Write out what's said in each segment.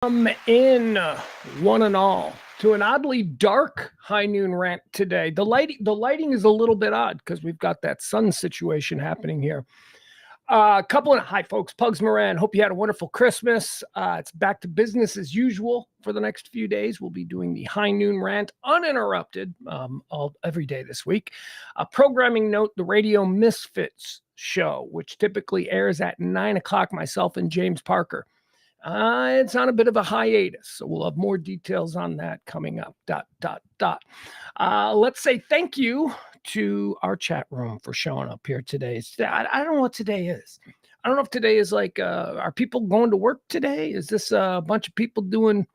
In one and all to an oddly dark high noon rant today. The lighting is a little bit odd because we've got that sun situation happening here. Hi folks, Pugs Moran. Hope you had a wonderful Christmas. It's back to business as usual for the next few days. We'll be doing the high noon rant uninterrupted every day this week. Programming note: the Radio Misfits show, which typically airs at 9 o'clock. Myself and James Parker. It's on a bit of a hiatus, so we'll have more details on that coming up. Let's say thank you to our chat room for showing up here today. I don't know what today is. I don't know if today is like, are people going to work today? Is this a bunch of people doing,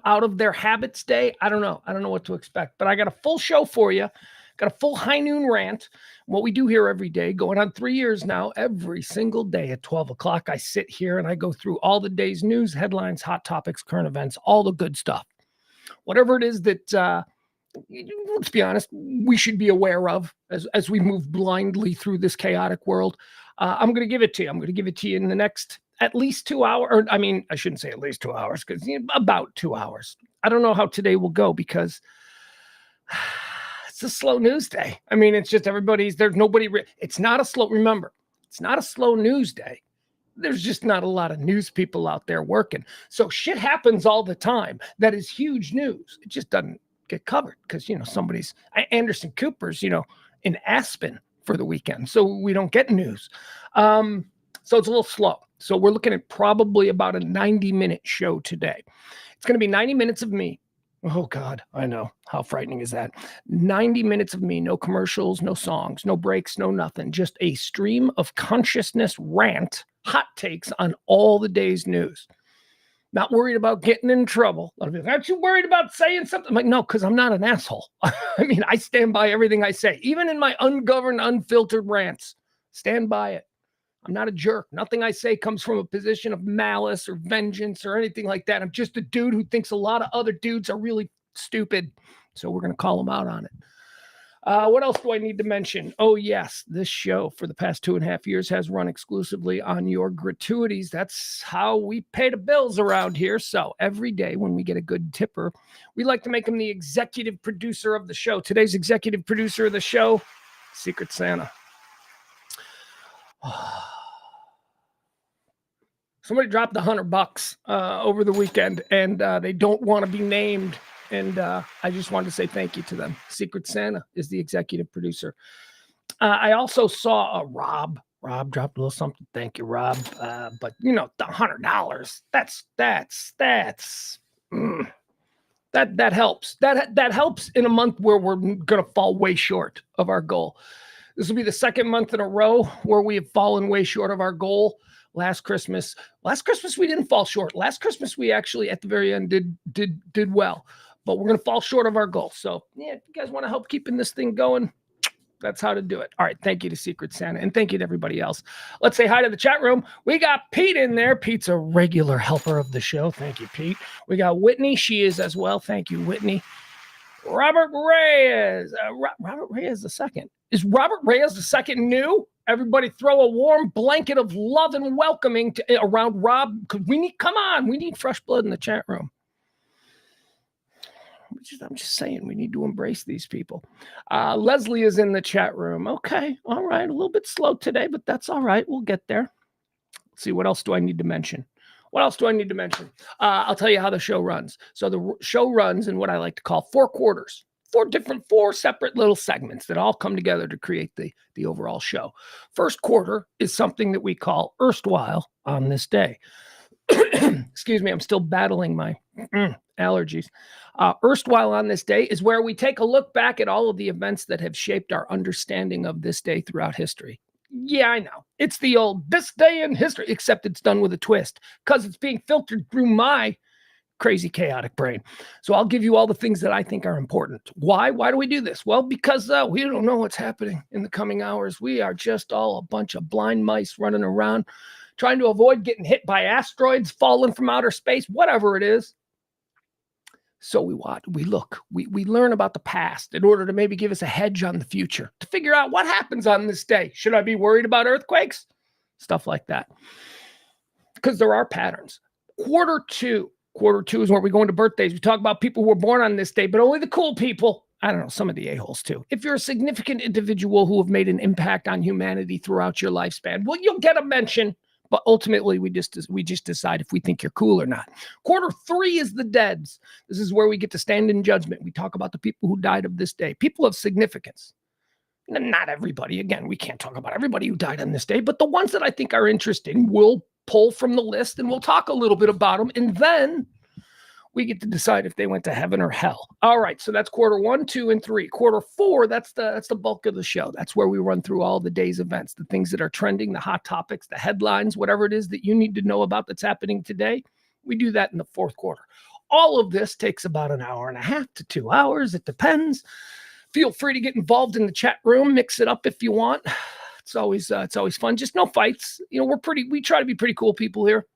out of their habits day? I don't know. I don't know what to expect, but I got a full show for you. Got a full high noon rant. What we do here every day, going on 3 years now, every single day at 12 o'clock, I sit here and I go through all the day's news, headlines, hot topics, current events, all the good stuff. Whatever it is that, let's be honest, we should be aware of as we move blindly through this chaotic world. I'm going to give it to you. I'm going to give it to you in the next at least 2 hours. Or, I shouldn't say at least 2 hours because about 2 hours. I don't know how today will go because it's a slow news day. It's just it's not a slow news day. There's just not a lot of news people out there working. So shit happens all the time. That is huge news. It just doesn't get covered because, Anderson Cooper's, in Aspen for the weekend. So we don't get news. So it's a little slow. So we're looking at probably about a 90-minute show today. It's going to be 90 minutes of me. Oh, God, I know. How frightening is that? 90 minutes of me, no commercials, no songs, no breaks, no nothing. Just a stream of consciousness rant, hot takes on all the day's news. Not worried about getting in trouble. A lot of people, aren't you worried about saying something? I'm like, no, because I'm not an asshole. I stand by everything I say. Even in my ungoverned, unfiltered rants, stand by it. I'm not a jerk. Nothing I say comes from a position of malice or vengeance or anything like that. I'm just a dude who thinks a lot of other dudes are really stupid. So we're going to call them out on it. What else do I need to mention? Oh, yes. This show for the past 2.5 years has run exclusively on your gratuities. That's how we pay the bills around here. So every day when we get a good tipper, we like to make him the executive producer of the show. Today's executive producer of the show, Secret Santa. Somebody dropped $100 over the weekend, and they don't want to be named. And I just wanted to say thank you to them. Secret Santa is the executive producer. I also saw Rob. Rob dropped a little something. Thank you, Rob. But the $100. That helps. That helps in a month where we're gonna fall way short of our goal. This will be the second month in a row where we have fallen way short of our goal. Last Christmas we didn't fall short. Last Christmas we actually at the very end did well, but we're going to fall short of our goal. So yeah, if you guys want to help keeping this thing going, that's how to do it. All right. Thank you to Secret Santa and thank you to everybody else. Let's say hi to the chat room. We got Pete in there. Pete's a regular helper of the show. Thank you, Pete. We got Whitney. She is as well. Thank you, Whitney. Robert Reyes. Robert Reyes II. Is Robert Reyes II new? Everybody throw a warm blanket of love and welcoming around Rob. Because we need fresh blood in the chat room. I'm just saying, we need to embrace these people. Leslie is in the chat room. Okay, all right. A little bit slow today, but that's all right. We'll get there. Let's see, what else do I need to mention? I'll tell you how the show runs. So the show runs in what I like to call 4 quarters. 4 separate little segments that all come together to create the overall show. First quarter is something that we call Erstwhile on this day. Excuse me, I'm still battling my allergies. Erstwhile on this day is where we take a look back at all of the events that have shaped our understanding of this day throughout history. Yeah, I know. It's the old this day in history, except it's done with a twist because it's being filtered through my crazy, chaotic brain. So I'll give you all the things that I think are important. Why? Why do we do this? Well, because we don't know what's happening in the coming hours. We are just all a bunch of blind mice running around trying to avoid getting hit by asteroids falling from outer space, whatever it is. So we look, we learn about the past in order to maybe give us a hedge on the future, to figure out what happens on this day. Should I be worried about earthquakes? Stuff like that. Because there are patterns. quarter two. Quarter two is where we go into birthdays. We talk about people who were born on this day, but only the cool people. I don't know, some of the a-holes too. If you're a significant individual who have made an impact on humanity throughout your lifespan, well, you'll get a mention, but ultimately we just decide if we think you're cool or not. Quarter three is the deads. This is where we get to stand in judgment. We talk about the people who died of this day, people of significance. Not everybody. Again, we can't talk about everybody who died on this day, but the ones that I think are interesting, we'll pull from the list and we'll talk a little bit about them. And then we get to decide if they went to heaven or hell. All right. So that's quarter 1, 2, and 3. Quarter 4, that's the bulk of the show. That's where we run through all the day's events, the things that are trending, the hot topics, the headlines, whatever it is that you need to know about that's happening today. We do that in the fourth quarter. All of this takes about an hour and a half to 2 hours. It depends. Feel free to get involved in the chat room. Mix it up if you want. It's always fun. Just no fights. You know, we try to be pretty cool people here.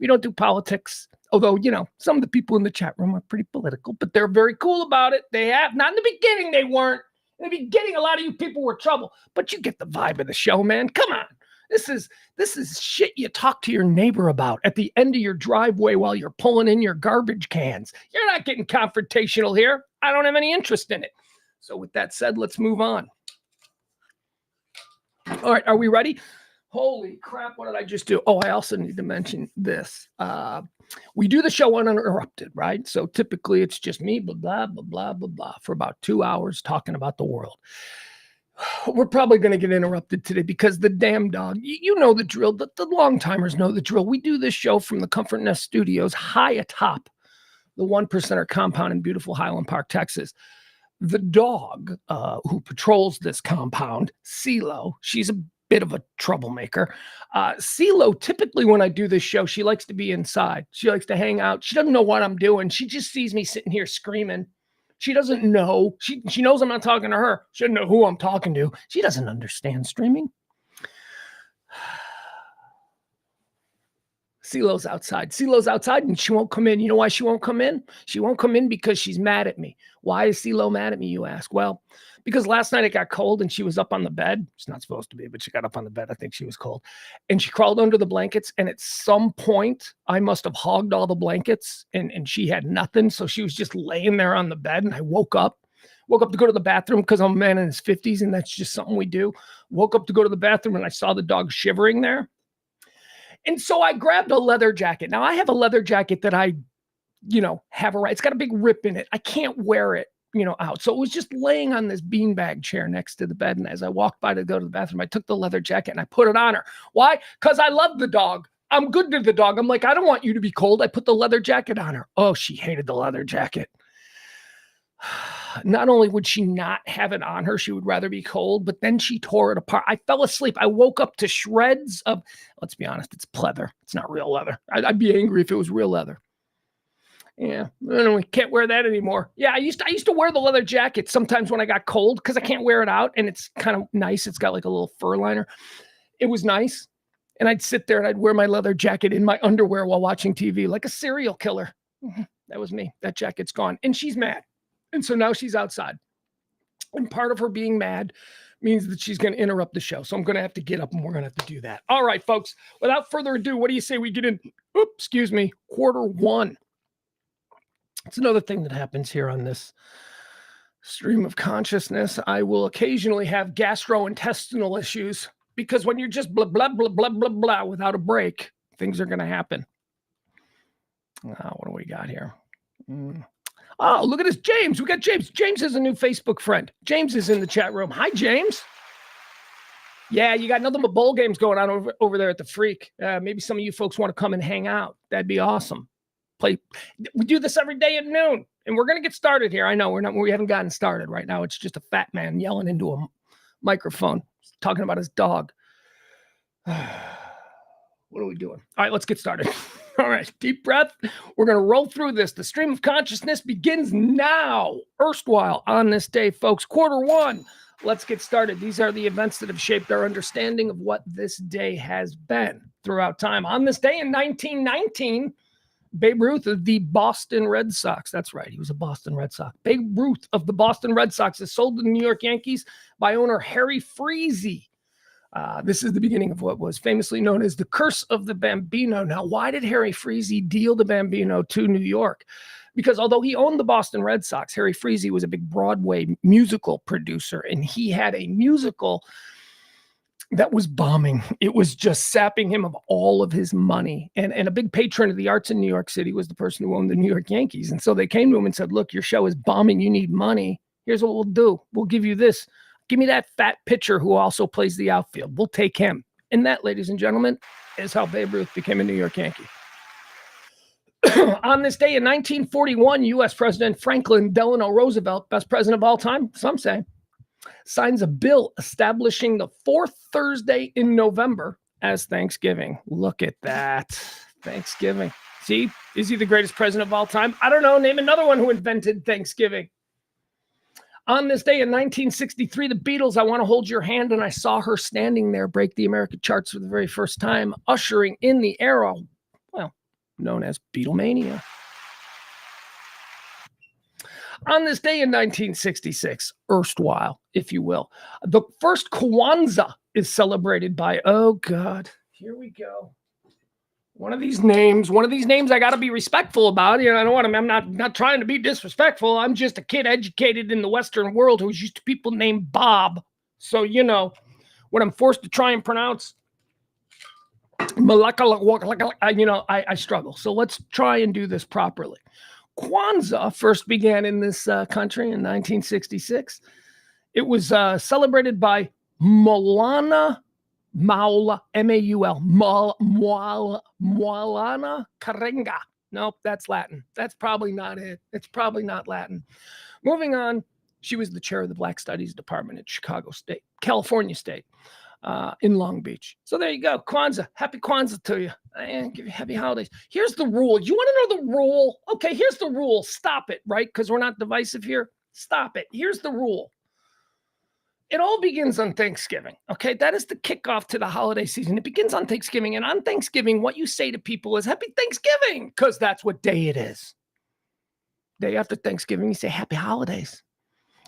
We don't do politics. Although, you know, some of the people in the chat room are pretty political, but they're very cool about it. Not in the beginning, they weren't. In the beginning, a lot of you people were trouble, but you get the vibe of the show, man. Come on. This is shit you talk to your neighbor about at the end of your driveway while you're pulling in your garbage cans. You're not getting confrontational here. I don't have any interest in it. So with that said, let's move on. All right, are we ready? Holy crap, what did I just do? Oh, I also need to mention this. We do the show uninterrupted, right? So typically it's just me, blah, blah, blah, blah, blah, blah, for about 2 hours talking about the world. We're probably going to get interrupted today because the damn dog, you know the drill, the long timers know the drill. We do this show from the Comfort Nest Studios high atop the 1%er compound in beautiful Highland Park, Texas. The dog who patrols this compound, CeeLo, she's a bit of a troublemaker. CeeLo, typically when I do this show, she likes to be inside. She likes to hang out. She doesn't know what I'm doing. She just sees me sitting here screaming. She doesn't know. She knows I'm not talking to her. She doesn't know who I'm talking to. She doesn't understand streaming. CeeLo's outside. CeeLo's outside and she won't come in. You know why she won't come in? She won't come in because she's mad at me. Why is CeeLo mad at me, you ask? Well, because last night it got cold and she was up on the bed. She's not supposed to be, but she got up on the bed. I think she was cold. And she crawled under the blankets. And at some point, I must have hogged all the blankets and she had nothing. So she was just laying there on the bed. And I woke up to go to the bathroom because I'm a man in his 50s and that's just something we do. Woke up to go to the bathroom and I saw the dog shivering there. And so I grabbed a leather jacket. Now I have a leather jacket that I, have it's got a big rip in it. I can't wear it, out. So it was just laying on this beanbag chair next to the bed. And as I walked by to go to the bathroom, I took the leather jacket and I put it on her. Why? Because I love the dog. I'm good to the dog. I'm like, I don't want you to be cold. I put the leather jacket on her. Oh, she hated the leather jacket. Not only would she not have it on her, she would rather be cold, but then she tore it apart. I fell asleep. I woke up to shreds of, let's be honest, it's pleather. It's not real leather. I'd be angry if it was real leather. Yeah, we can't wear that anymore. Yeah, I used to wear the leather jacket sometimes when I got cold because I can't wear it out and it's kind of nice. It's got like a little fur liner. It was nice. And I'd sit there and I'd wear my leather jacket in my underwear while watching TV like a serial killer. That was me. That jacket's gone. And she's mad. And so now she's outside. And part of her being mad means that she's going to interrupt the show. So I'm going to have to get up and we're going to have to do that. All right, folks, without further ado, what do you say we get in, quarter one? It's another thing that happens here on this stream of consciousness. I will occasionally have gastrointestinal issues because when you're just blah, blah, blah, blah, blah, blah without a break, things are going to happen. What do we got here? Oh, look at this, James. We got James. James is a new Facebook friend. James is in the chat room. Hi, James. Yeah, you got nothing but bowl games going on over there at the Freak. Maybe some of you folks want to come and hang out. That'd be awesome. We do this every day at noon, and we're going to get started here. I know we haven't gotten started right now. It's just a fat man yelling into a microphone, talking about his dog. What are we doing? All right, let's get started. All right, deep breath. We're going to roll through this. The stream of consciousness begins now. Erstwhile on this day, folks. Quarter one. Let's get started. These are the events that have shaped our understanding of what this day has been throughout time. On this day in 1919, Babe Ruth of the Boston Red Sox. That's right. He was a Boston Red Sox. Babe Ruth of the Boston Red Sox is sold to the New York Yankees by owner Harry Freese. This is the beginning of what was famously known as the Curse of the Bambino. Now, why did Harry Freese deal the Bambino to New York? Because although he owned the Boston Red Sox, Harry Freese was a big Broadway musical producer, and he had a musical that was bombing. It was just sapping him of all of his money. And a big patron of the arts in New York City was the person who owned the New York Yankees. And so they came to him and said, look, your show is bombing. You need money. Here's what we'll do. We'll give you this. Give me that fat pitcher who also plays the outfield. We'll take him. And that, ladies and gentlemen, is how Babe Ruth became a New York Yankee. On this day in 1941, U.S. President Franklin Delano Roosevelt, best president of all time, some say, signs a bill establishing the fourth Thursday in November as Thanksgiving. Look at that. Thanksgiving. See, is he the greatest president of all time? I don't know. Name another one who invented Thanksgiving. On this day in 1963, the Beatles, I Want to Hold Your Hand, and I Saw Her Standing There, break the American charts for the very first time, ushering in the era, well, known as Beatlemania. On this day in 1966, erstwhile, if you will, the first Kwanzaa is celebrated by, oh God, here we go. One of these names I got to be respectful about. You know, I don't want to, I'm not trying to be disrespectful. I'm just a kid educated in the Western world who's used to people named Bob. So, you know, when I'm forced to try and pronounce molecular, you know, I struggle. So let's try and do this properly. Kwanzaa first began in this country in 1966. It was celebrated by Maulana Maula, M-A-U-L, Maulana Karenga. Nope, that's Latin. That's probably not it. It's probably not Latin. Moving on, she was the chair of the Black Studies Department at California State, in Long Beach. So there you go. Kwanzaa. Happy Kwanzaa to you. And give you happy holidays. Here's the rule. You want to know the rule? Okay, here's the rule. Stop it, right? Because we're not divisive here. Stop it. Here's the rule. It all begins on Thanksgiving, okay? That is the kickoff to the holiday season. It begins on Thanksgiving, and on Thanksgiving, what you say to people is Happy Thanksgiving, because that's what day it is. Day after Thanksgiving, you say Happy Holidays.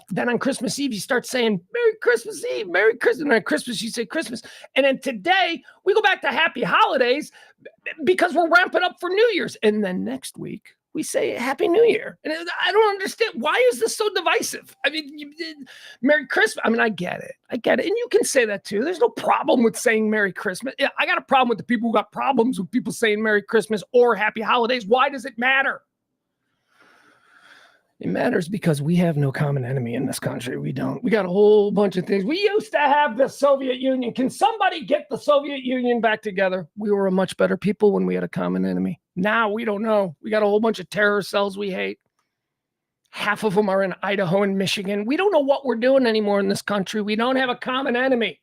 Then on Christmas Eve, you start saying Merry Christmas Eve, Merry Christmas. And on Christmas, you say Christmas. And then today, we go back to Happy Holidays because we're ramping up for New Year's. And then next week, we say Happy New Year. And I don't understand. Why is this so divisive? I mean, Merry Christmas. I mean, I get it. And you can say that too. There's no problem with saying Merry Christmas. Yeah, I got a problem with the people who got problems with people saying Merry Christmas or Happy Holidays. Why does it matter? It matters because we have no common enemy in this country. We don't. We got a whole bunch of things. We used to have the Soviet Union. Can somebody get the Soviet Union back together? We were a much better people when we had a common enemy. Now we don't know. We got a whole bunch of terror cells we hate. Half of them are in Idaho and Michigan. We don't know what we're doing anymore in this country. We don't have a common enemy.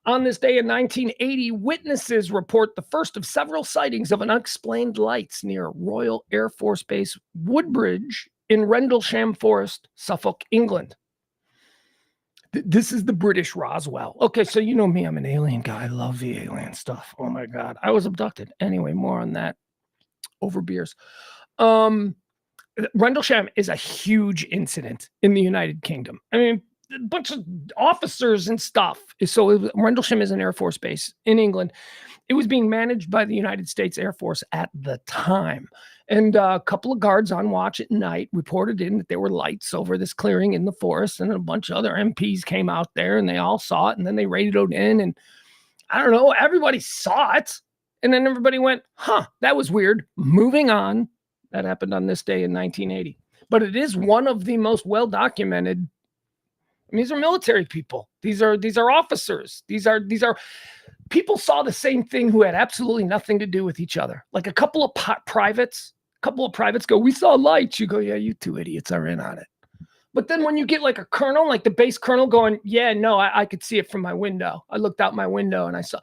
On this day in 1980, witnesses report the first of several sightings of unexplained lights near Royal Air Force Base Woodbridge in Rendlesham Forest, Suffolk, England. This is the British Roswell. Okay, so you know me, I'm an alien guy. I love the alien stuff. Oh my God, I was abducted. Anyway, more on that over beers. Rendlesham is a huge incident in the United Kingdom. I mean, a bunch of officers and stuff. So Rendlesham is an Air Force base in England. It was being managed by the United States Air Force at the time. And a couple of guards on watch at night reported in that there were lights over this clearing in the forest, and a bunch of other MPs came out there and they all saw it, and then they radioed in, and I don't know, everybody saw it. And then everybody went, that was weird. Moving on. That happened on this day in 1980. But it is one of the most well-documented. I mean, these are military people. These are officers. These are people saw the same thing who had absolutely nothing to do with each other. Like a couple of privates go, we saw lights. You go, yeah, you two idiots are in on it. But then when you get like a colonel, like the base colonel going, yeah, no, I could see it from my window. I looked out my window and I saw.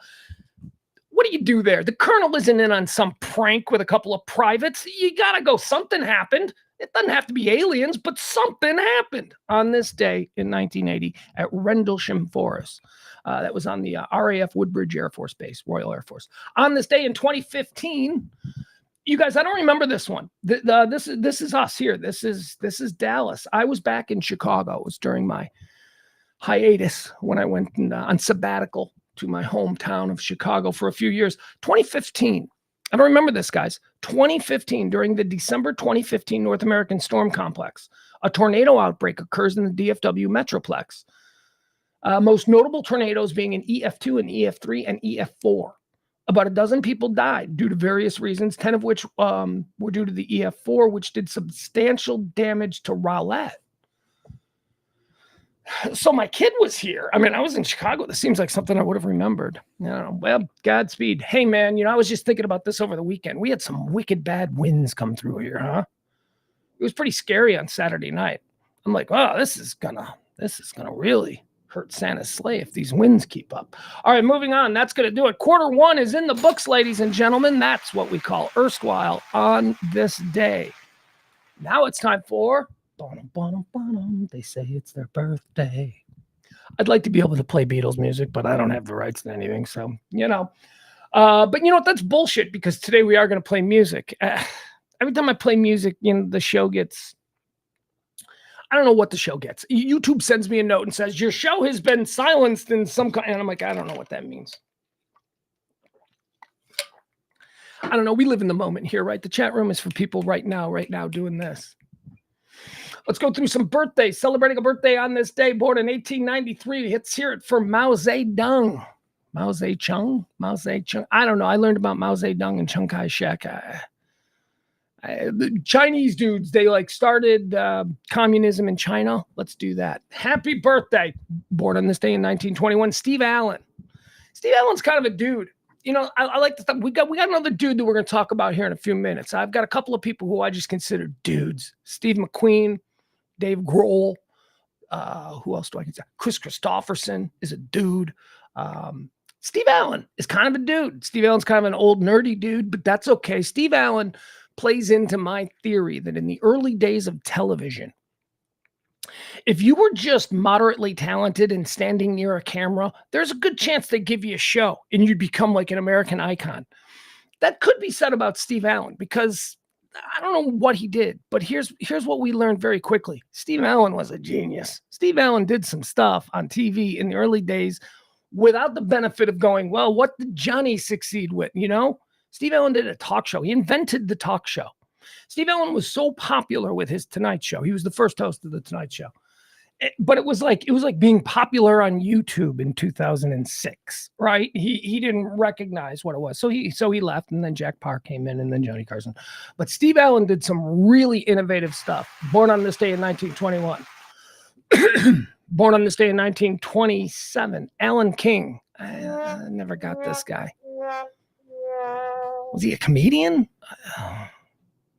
What do you do there? The colonel isn't in on some prank with a couple of privates. You got to go. Something happened. It doesn't have to be aliens, but something happened on this day in 1980 at Rendlesham Forest. That was on the RAF Woodbridge Air Force Base, Royal Air Force. On this day in 2015, you guys, I don't remember this one. This is us here. This is Dallas. I was back in Chicago. It was during my hiatus when I went on sabbatical to my hometown of Chicago for a few years. 2015. I don't remember this, guys. 2015, during the December 2015 North American Storm Complex, a tornado outbreak occurs in the DFW Metroplex. Most notable tornadoes being an EF2, an EF3, and EF4. About a dozen people died due to various reasons, 10 of which were due to the EF4, which did substantial damage to Rowlett. So my kid was here. I mean, I was in Chicago. This seems like something I would have remembered. Well, Godspeed. Hey, man, I was just thinking about this over the weekend. We had some wicked bad winds come through here, huh? It was pretty scary on Saturday night. I'm like, oh, this is gonna really hurt Santa's sleigh if these winds keep up. All right, moving on. That's going to do it. Q1 is in the books, ladies and gentlemen. That's what we call erstwhile on this day. Now it's time for they say it's their birthday. I'd like to be able to play Beatles music, but I don't have the rights to anything. So, but you know what? That's bullshit, because today we are going to play music. Every time I play music, the show gets, I don't know what the show gets. YouTube sends me a note and says, your show has been silenced in some kind. And I'm like, I don't know what that means. I don't know. We live in the moment here, right? The chat room is for people right now doing this. Let's go through some birthdays. Celebrating a birthday on this day, born in 1893. Let's hear it for Mao Zedong. Mao Zedong? Mao Zedong. I don't know. I learned about Mao Zedong and Chiang Kai-shek. The Chinese dudes, they started communism in China. Let's do that. Happy birthday. Born on this day in 1921, Steve Allen. Steve Allen's kind of a dude. I like this stuff. We got another dude that we're going to talk about here in a few minutes. I've got a couple of people who I just consider dudes. Steve McQueen, Dave Grohl. Who else do I consider? Chris Christopherson is a dude. Steve Allen is kind of a dude. Steve Allen's kind of an old nerdy dude, but that's okay. Steve Allen plays into my theory that in the early days of television, if you were just moderately talented and standing near a camera, there's a good chance they give you a show and you'd become like an American icon. That could be said about Steve Allen, because I don't know what he did, but here's what we learned very quickly. Steve Allen was a genius. Steve Allen did some stuff on TV in the early days without the benefit of going, well, what did Johnny succeed with? Steve Allen did a talk show. He invented the talk show. Steve Allen was so popular with his Tonight Show. He was the first host of the Tonight Show. But it was like being popular on YouTube in 2006, right? He didn't recognize what it was. So he left, and then Jack Parr came in, and then Johnny Carson. But Steve Allen did some really innovative stuff. Born on this day in 1921. Born on this day in 1927, Alan King. I never got this guy. Was he a comedian?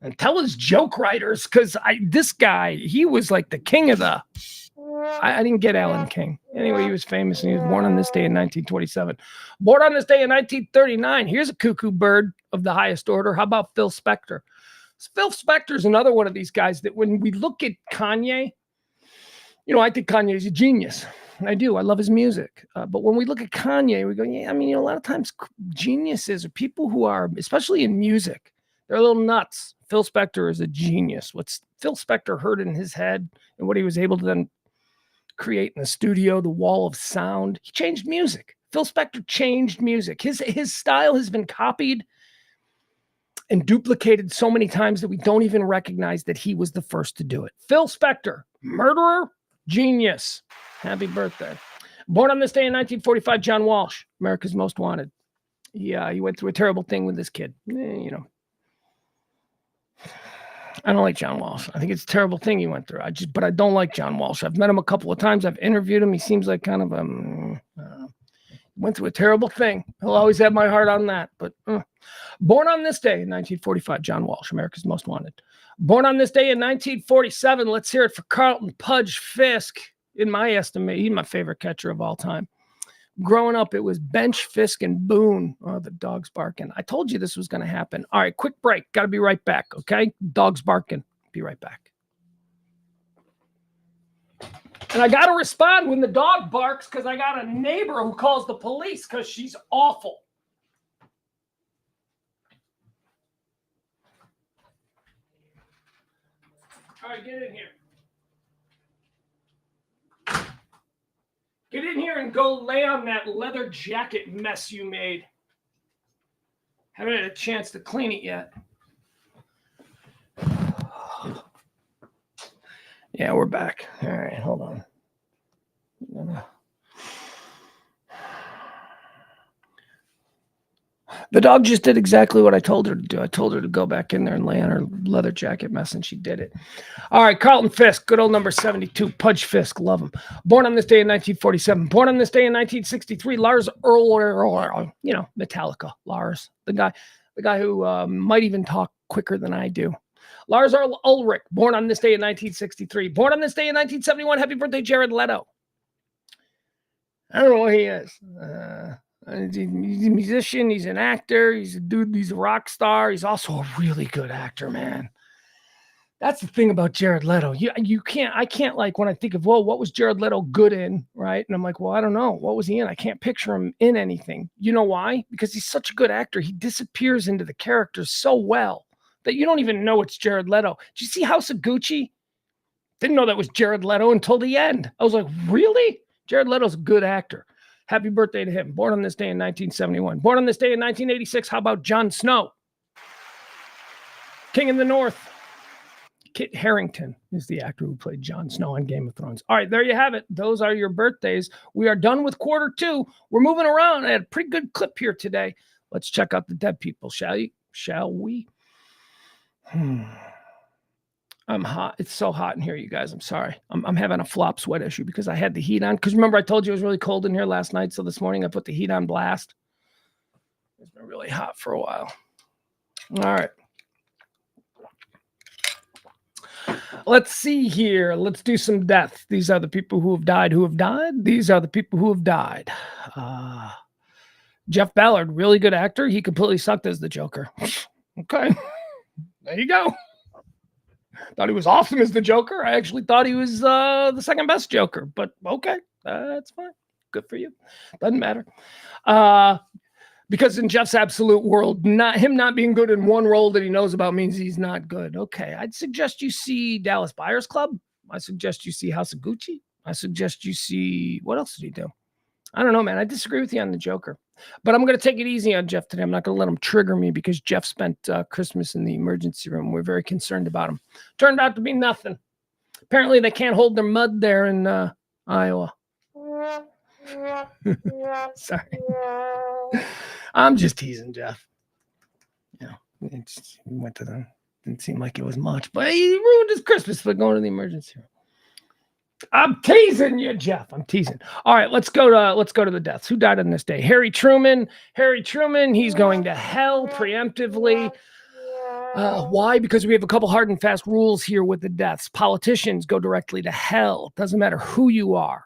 And tell his joke writers, because this guy, he was like the king of the... I didn't get Alan King. Anyway, he was famous, and he was born on this day in 1927. Born on this day in 1939. Here's a cuckoo bird of the highest order. How about Phil Spector? Phil Spector is another one of these guys that when we look at Kanye, I think Kanye's a genius. I do. I love his music. But when we look at Kanye, we go, yeah, a lot of times geniuses are people who are, especially in music, they're a little nuts. Phil Spector is a genius. What Phil Spector heard in his head and what he was able to then create in the studio, the wall of sound, he changed music. Phil Spector changed music. His style has been copied and duplicated so many times that we don't even recognize that he was the first to do it. Phil Spector, murderer, genius. Happy birthday. Born on this day in 1945, John Walsh, America's Most Wanted. Yeah, he went through a terrible thing with this kid. I don't like John Walsh. I think it's a terrible thing he went through. But I don't like John Walsh. I've met him a couple of times. I've interviewed him. He seems like kind of went through a terrible thing. He'll always have my heart on that. But born on this day in 1945, John Walsh, America's Most Wanted. Born on this day in 1947, let's hear it for Carlton Pudge Fisk. In my estimate, he's my favorite catcher of all time. Growing up, it was Bench, Fisk, and Boone. Oh, the dog's barking. I told you this was going to happen. All right, quick break. Got to be right back, okay? Dog's barking. Be right back. And I got to respond when the dog barks, because I got a neighbor who calls the police because she's awful. All right, get in here. go lay on that leather jacket mess you made. Haven't had a chance to clean it yet. Yeah, we're back. All right, hold on. The dog just did exactly what I told her to do. I told her to go back in there and lay on her leather jacket mess, and she did it. All right, Carlton Fisk, good old number 72. Pudge Fisk, love him. Born on this day in 1947. Born on this day in 1963. Lars Ulrich, Metallica. Lars, the guy who might even talk quicker than I do. Lars Ulrich, born on this day in 1963. Born on this day in 1971. Happy birthday, Jared Leto. I don't know what he is. He's a musician. He's an actor. He's a dude. He's a rock star. He's also a really good actor, man. That's the thing about Jared Leto. I can't like when I think of, what was Jared Leto good in, right? And I'm like, well, I don't know. What was he in? I can't picture him in anything. You know why? Because he's such a good actor. He disappears into the characters so well that you don't even know it's Jared Leto. Did you see House of Gucci? Didn't know that was Jared Leto until the end. I was like, really? Jared Leto's a good actor. Happy birthday to him. Born on this day in 1971. Born on this day in 1986. How about Jon Snow? King of the North. Kit Harington is the actor who played Jon Snow on Game of Thrones. All right, there you have it. Those are your birthdays. We are done with quarter two. We're moving around. I had a pretty good clip here today. Let's check out the dead people, shall we? I'm hot. It's so hot in here, you guys. I'm sorry. I'm having a flop sweat issue because I had the heat on. Because remember, I told you it was really cold in here last night. So this morning I put the heat on blast. It's been really hot for a while. All right. Let's see here. Let's do some deaths. These are the people who have died. These are the people who have died. Jeff Ballard, really good actor. He completely sucked as the Joker. Okay. There you go. Thought he was awesome as the Joker. I actually thought he was the second best Joker, but okay, that's fine. Good for you. Doesn't matter. Because in Jeff's absolute world, him not being good in one role that he knows about means he's not good. Okay, I'd suggest you see Dallas Buyers Club. I suggest you see House of Gucci. I suggest you see, what else did he do? I don't know, man. I disagree with you on the Joker. But I'm going to take it easy on Jeff today. I'm not going to let him trigger me because Jeff spent Christmas in the emergency room. We're very concerned about him. Turned out to be nothing. Apparently, they can't hold their mud there in Iowa. Sorry. I'm just teasing Jeff. He went to the, didn't seem like it was much, but he ruined his Christmas by going to the emergency room. I'm teasing you, Jeff. I'm teasing. All right, let's go to the deaths. Who died on this day? Harry Truman. Harry Truman, he's going to hell preemptively. Why? Because we have a couple hard and fast rules here with the deaths. Politicians go directly to hell. Doesn't matter who you are,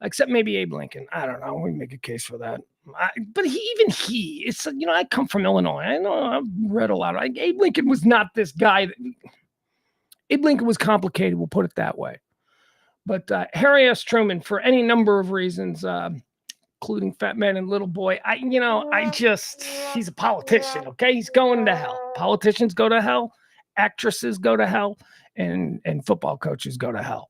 except maybe Abe Lincoln. I don't know. We can make a case for that. But it's, I come from Illinois. I know I've read a lot. Abe Lincoln was not this guy. Abe Lincoln was complicated. We'll put it that way. But Harry S. Truman, for any number of reasons, including Fat Man and Little Boy, he's a politician, okay? He's going to hell. Politicians go to hell, actresses go to hell, and football coaches go to hell.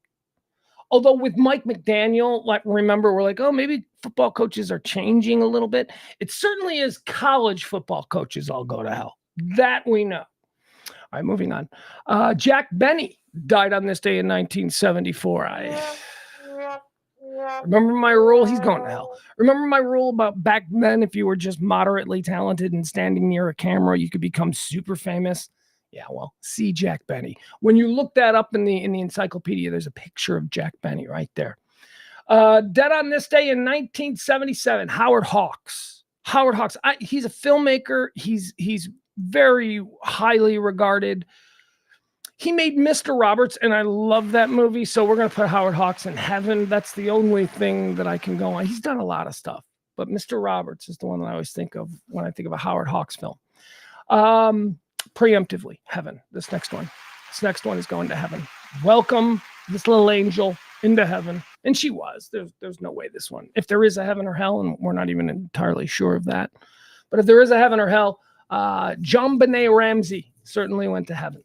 Although with Mike McDaniel, remember, we're like, oh, maybe football coaches are changing a little bit. It certainly is college football coaches all go to hell. That we know. All right, moving on. Jack Benny died on this day in 1974. I remember my rule. He's going to hell. Remember my rule about back then, if you were just moderately talented and standing near a camera, you could become super famous. Yeah, well, see Jack Benny. When you look that up in the encyclopedia, there's a picture of Jack Benny right there. Dead on this day in 1977, Howard Hawks. Howard Hawks. He's a filmmaker. He's very highly regarded. He made Mr. Roberts, and I love that movie. So we're going to put Howard Hawks in heaven. That's the only thing that I can go on. He's done a lot of stuff, but Mr. Roberts is the one that I always think of when I think of a Howard Hawks film. Preemptively, heaven. This next one is going to heaven. Welcome this little angel into heaven. And she was. There's no way this one. If there is a heaven or hell, and we're not even entirely sure of that, but if there is a heaven or hell, John Benet Ramsey certainly went to heaven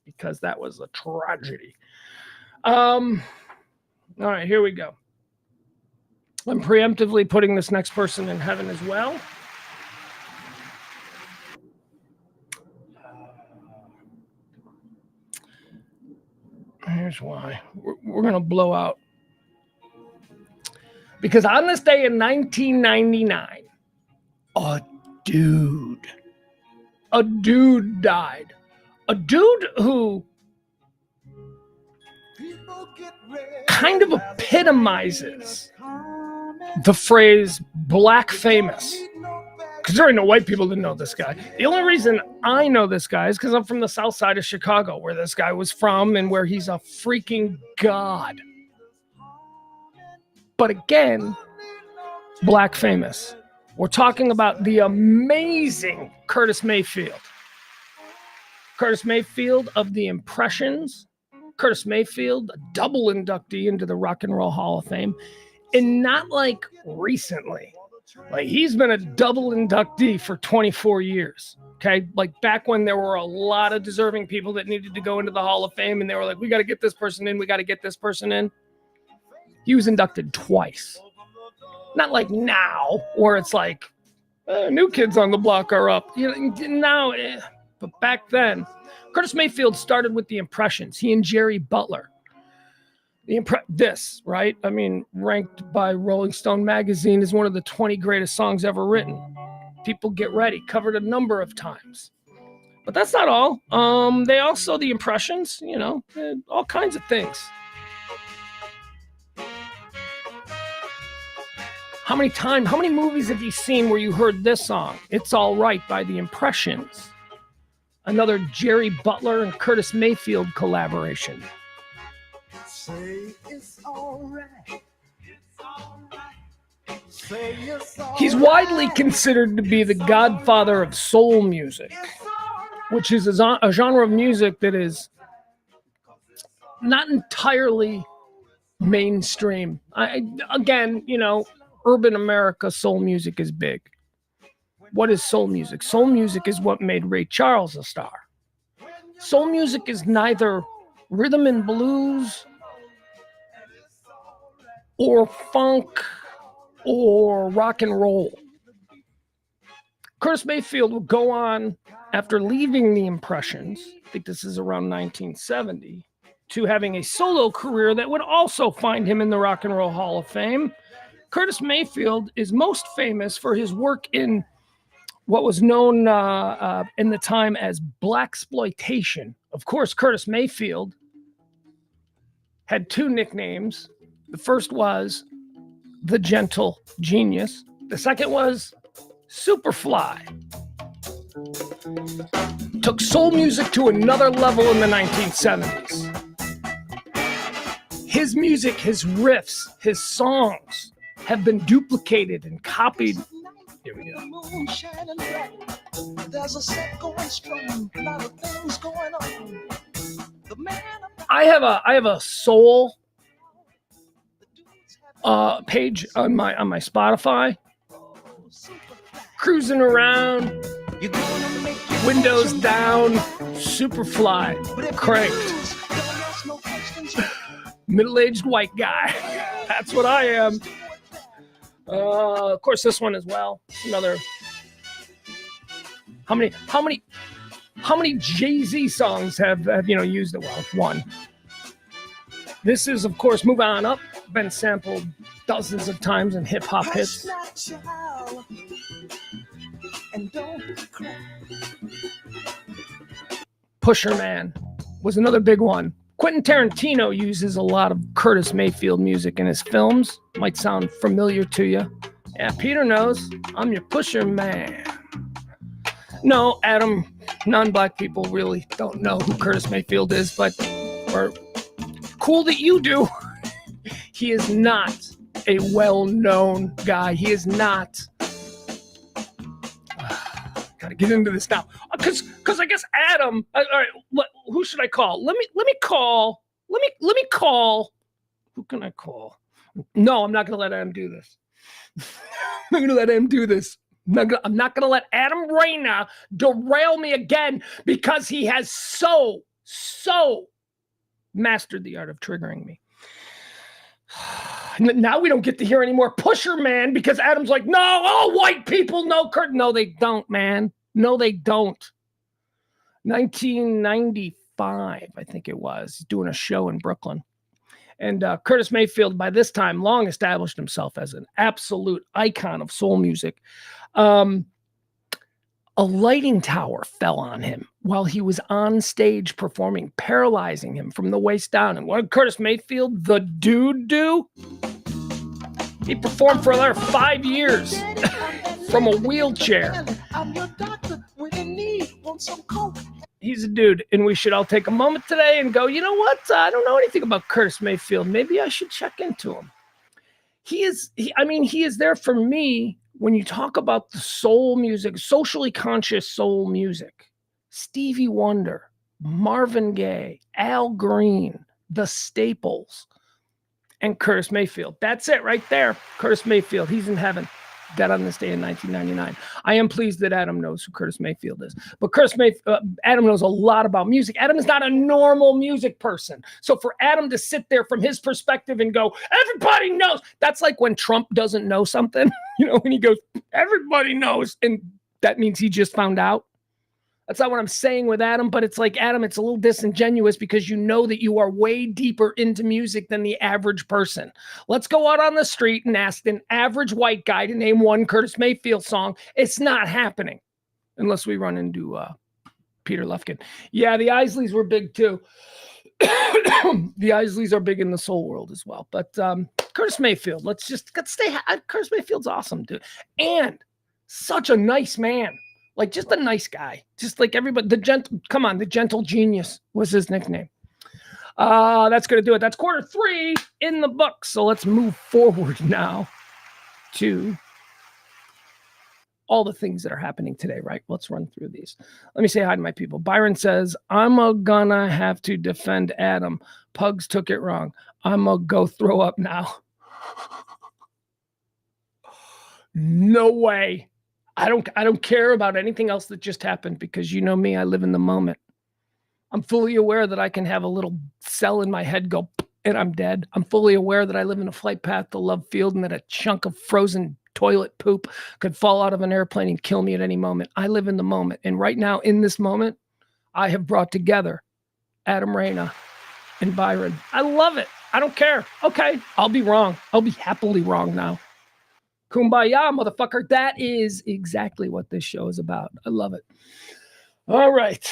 because that was a tragedy. All right, here we go. I'm preemptively putting this next person in heaven as well. Here's why. We're going to blow out. Because on this day in 1999, a dude died. A dude who kind of epitomizes the phrase black famous. Because there ain't no white people that know this guy. The only reason I know this guy is because I'm from the south side of Chicago, where this guy was from and where he's a freaking god. But again, black famous. We're talking about the amazing Curtis Mayfield. Curtis Mayfield of the Impressions. Curtis Mayfield, a double inductee into the Rock and Roll Hall of Fame. And not like recently. Like he's been a double inductee for 24 years. Okay. Like back when there were a lot of deserving people that needed to go into the Hall of Fame and they were like, we got to get this person in. We got to get this person in. He was inducted twice. Not like now where it's like new kids on the block are up. You know, now, but back then, Curtis Mayfield started with the Impressions. He and Jerry Butler. This, right? I mean, ranked by Rolling Stone magazine as one of the 20 greatest songs ever written. People Get Ready, covered a number of times. But that's not all. They also, the Impressions, you know, all kinds of things. How many movies have you seen where you heard this song? It's All Right by the Impressions. Another Jerry Butler and Curtis Mayfield collaboration. Say it's all right. It's all right. Say it's all He's widely considered to be the godfather of soul music, which is a genre of music that is not entirely mainstream. Again, you know, urban America, soul music is big. What is soul music? Soul music is what made Ray Charles a star. Soul music is neither rhythm and blues or funk or rock and roll. Curtis Mayfield would go on, after leaving the Impressions, I think this is around 1970, to having a solo career that would also find him in the Rock and Roll Hall of Fame. Curtis Mayfield is most famous for his work in what was known in the time as blaxploitation. Of course, Curtis Mayfield had two nicknames. The first was the Gentle Genius. The second was Superfly. Took soul music to another level in the 1970s. His music, his riffs, his songs have been duplicated and copied. Here we go. I have a soul page on my Spotify. Cruising around, windows down, Superfly cranked. Middle-aged white guy. That's what I am. Of course, this one as well. Another. How many Jay-Z songs have used it? Well, one. This is, of course, Move On Up. Been sampled dozens of times in hip hop hits. Pusher Man was another big one. Quentin Tarantino uses a lot of Curtis Mayfield music in his films. Might sound familiar to you. Yeah, Peter knows. I'm your pusher man. No, Adam, non-black people really don't know who Curtis Mayfield is, but we're cool that you do. He is not a well-known guy. He is not. Gotta get into this now, because I guess Adam. All right, who should I call? Let me call. Who can I call? No, I'm not gonna let Adam do this. I'm not gonna let Adam do this. I'm not gonna let Adam Reyna derail me again, because he has so mastered the art of triggering me. Now we don't get to hear any more Pusher Man because Adam's like, no, all white people know Kurt. No, they don't, man. No, they don't. 1995, I think it was, doing a show in Brooklyn. And Curtis Mayfield, by this time, long established himself as an absolute icon of soul music. A lighting tower fell on him while he was on stage performing, paralyzing him from the waist down. And what did Curtis Mayfield, the dude, do? He performed for another 5 years from a wheelchair. He's a dude, and we should all take a moment today and go, you know what? I don't know anything about Curtis Mayfield. Maybe I should check into him. He is there for me. When you talk about the soul music, socially conscious soul music, Stevie Wonder, Marvin Gaye, Al Green, the Staples, and Curtis Mayfield. That's it right there. Curtis Mayfield, he's in heaven, dead on this day in 1999. I am pleased that Adam knows who Curtis Mayfield is. But Adam knows a lot about music. Adam is not a normal music person. So for Adam to sit there from his perspective and go, everybody knows, that's like when Trump doesn't know something, when he goes, everybody knows, and that means he just found out. That's not what I'm saying with Adam, but it's like, Adam, it's a little disingenuous because you know that you are way deeper into music than the average person. Let's go out on the street and ask an average white guy to name one Curtis Mayfield song. It's not happening unless we run into Peter Lufkin. Yeah, the Isleys were big too. The Isleys are big in the soul world as well. But Curtis Mayfield, let's stay. Curtis Mayfield's awesome, dude. And such a nice man. Like, just a nice guy. Just like everybody. The Gentle Genius was his nickname. That's going to do it. That's quarter 3 in the books. So let's move forward now to all the things that are happening today, right? Let's run through these. Let me say hi to my people. Byron says, I'm gonna have to defend Adam. Pugs took it wrong. I'm gonna go throw up now. No way. I don't care about anything else that just happened because you know me, I live in the moment. I'm fully aware that I can have a little cell in my head go and I'm dead. I'm fully aware that I live in a flight path to love field and that a chunk of frozen toilet poop could fall out of an airplane and kill me at any moment. I live in the moment. And right now in this moment, I have brought together Adam Reyna and Byron. I love it. I don't care. Okay, I'll be wrong. I'll be happily wrong now. Kumbaya, motherfucker. That is exactly what this show is about. I love it. All right.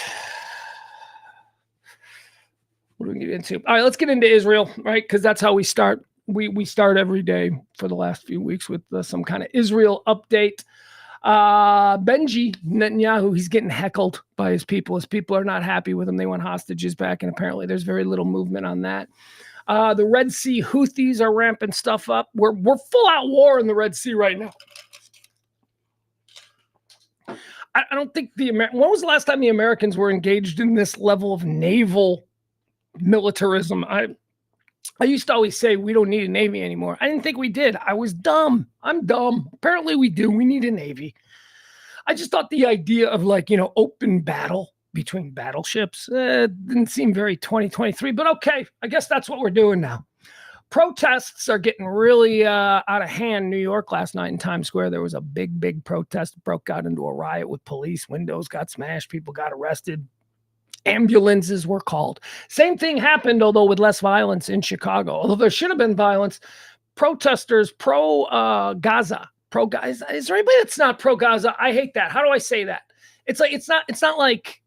What do we get into? All right, let's get into Israel, right? Because that's how we start. We start every day for the last few weeks with some kind of Israel update. Benji Netanyahu, he's getting heckled by his people. His people are not happy with him. They want hostages back, and apparently there's very little movement on that. The Red Sea Houthis are ramping stuff up. We're full out war in the Red Sea right now. I don't think when was the last time the Americans were engaged in this level of naval militarism? I used to always say we don't need a Navy anymore. I didn't think we did. I was dumb. I'm dumb. Apparently we do. We need a Navy. I just thought the idea of open battle between battleships didn't seem very 2023, but okay. I guess that's what we're doing now. Protests are getting really out of hand. New York last night in Times Square, there was a big protest, broke out into a riot with police. Windows got smashed. People got arrested. Ambulances were called. Same thing happened, although with less violence in Chicago. Although there should have been violence. Protesters pro-Gaza. Is there anybody that's not pro-Gaza? I hate that. How do I say that? It's not like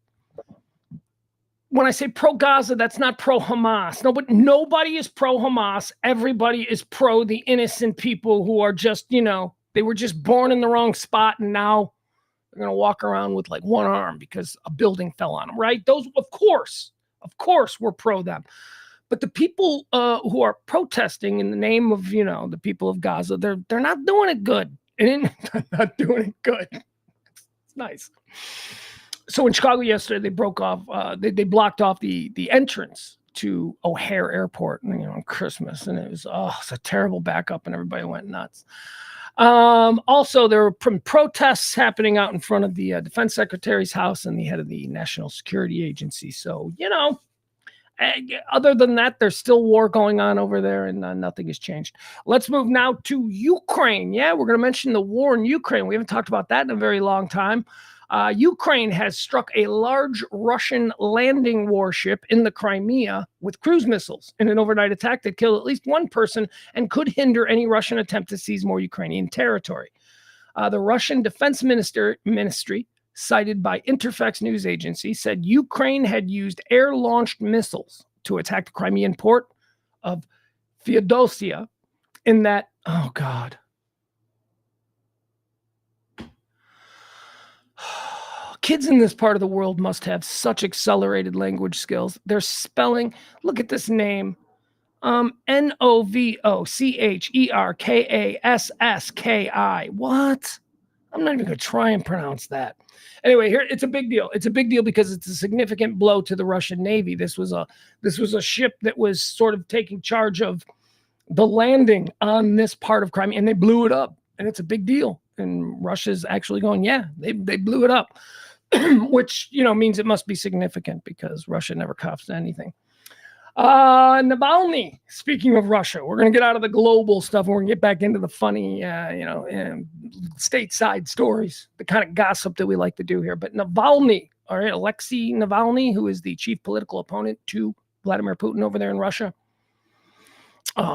when I say pro-Gaza, that's not pro-Hamas. Nobody is pro-Hamas. Everybody is pro the innocent people who are just, they were just born in the wrong spot and now they're going to walk around with like one arm because a building fell on them, right? Those, of course, we're pro them. But the people who are protesting in the name of, the people of Gaza, they're not doing it good. They're not doing it good. It's nice. So in Chicago yesterday, they broke off, they blocked off the entrance to O'Hare Airport, on Christmas. And it was, it's a terrible backup and everybody went nuts. Also, there were protests happening out in front of the defense secretary's house and the head of the National Security Agency. So, Other than that, there's still war going on over there, and nothing has changed. Let's move now to Ukraine. Yeah, we're going to mention the war in Ukraine. We haven't talked about that in a very long time. Ukraine has struck a large Russian landing warship in the Crimea with cruise missiles in an overnight attack that killed at least one person and could hinder any Russian attempt to seize more Ukrainian territory. The Russian Defense Ministry, cited by Interfax news agency, said Ukraine had used air-launched missiles to attack the Crimean port of Feodosia in that, oh God. Kids in this part of the world must have such accelerated language skills. They're spelling, look at this name, Novoccherkaski. What? I'm not even going to try and pronounce that. Anyway, here it's a big deal. It's a big deal because it's a significant blow to the Russian Navy. This was a ship that was sort of taking charge of the landing on this part of Crimea, and they blew it up. And it's a big deal. And Russia's actually going, yeah, they blew it up, which means it must be significant because Russia never cops anything. Navalny, speaking of Russia, we're going to get out of the global stuff. And we're going to get back into the funny, stateside stories, the kind of gossip that we like to do here. But Navalny, all right, Alexei Navalny, who is the chief political opponent to Vladimir Putin over there in Russia,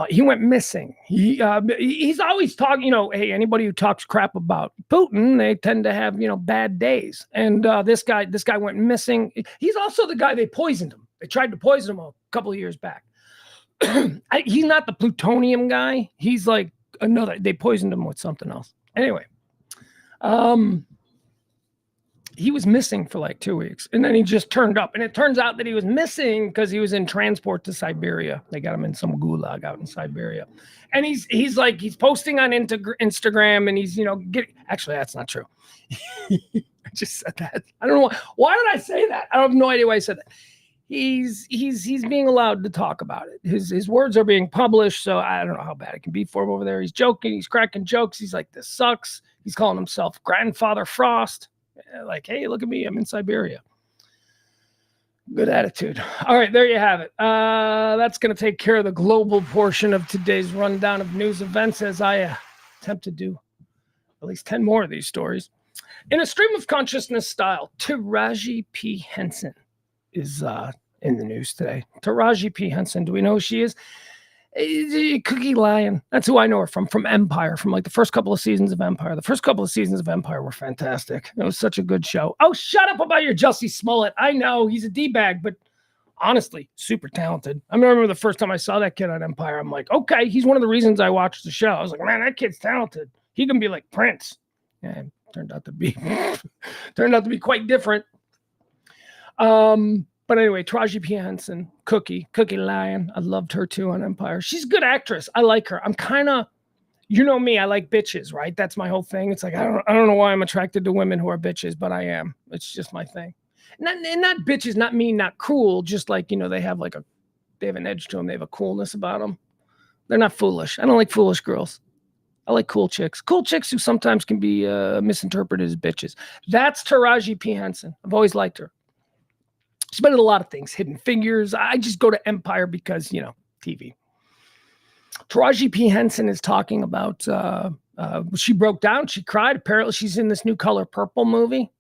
he went missing. He's always talking, hey, anybody who talks crap about Putin, they tend to have, bad days. And this guy went missing. He's also the guy they poisoned him. They tried to poison him a couple of years back. He's not the plutonium guy. He's like another. They poisoned him with something else. Anyway, he was missing for like 2 weeks, and then he just turned up. And it turns out that he was missing because he was in transport to Siberia. They got him in some gulag out in Siberia, and he's posting on Instagram, and he's Actually, that's not true. I just said that. I don't know why did I say that. I have no idea why I said that. He's being allowed to talk about it. His words are being published, so I don't know how bad it can be for him over there. He's joking, he's cracking jokes. He's like, this sucks. He's calling himself Grandfather Frost. Like, hey, look at me, I'm in Siberia. Good attitude. All right, there you have it. That's going to take care of the global portion of today's rundown of news events as I attempt to do at least 10 more of these stories. In a stream of consciousness style, Taraji P. Henson is in the news today. Taraji P. Henson, do we know who she is? Cookie Lion. That's who I know her from Empire, from like the first couple of seasons of Empire. The first couple of seasons of Empire were fantastic. It was such a good show. Oh, shut up about your Jussie Smollett. I know he's a D-bag, but honestly, super talented. I remember the first time I saw that kid on Empire, I'm like, okay, he's one of the reasons I watched the show. I was like, man, that kid's talented. He can be like Prince. And turned out to be quite different. But anyway, Taraji P. Henson, Cookie Lion. I loved her too on Empire. She's a good actress. I like her. I'm kind of, me, I like bitches, right? That's my whole thing. It's like, I don't know why I'm attracted to women who are bitches, but I am. It's just my thing. Not bitches, not mean, not cruel. Just like, they have they have an edge to them. They have a coolness about them. They're not foolish. I don't like foolish girls. I like cool chicks. Cool chicks who sometimes can be misinterpreted as bitches. That's Taraji P. Henson. I've always liked her. She's been in a lot of things, Hidden Figures. I just go to Empire because, TV. Taraji P. Henson is talking about, she broke down, she cried. Apparently she's in this new Color Purple movie.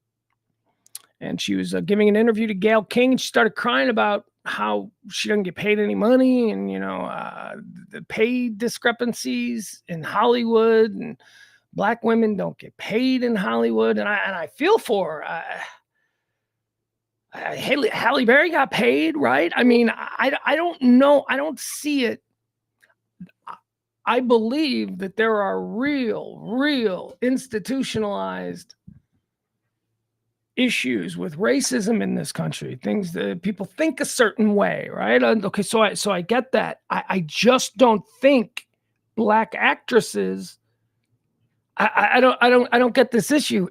And she was giving an interview to Gayle King, and she started crying about how she doesn't get paid any money and, the pay discrepancies in Hollywood, and black women don't get paid in Hollywood. And I feel for her. Halle Berry got paid, right? I mean, I don't know. I don't see it. I believe that there are real institutionalized issues with racism in this country. Things that people think a certain way, right? Okay, so I get that. I just don't think black actresses. I don't get this issue.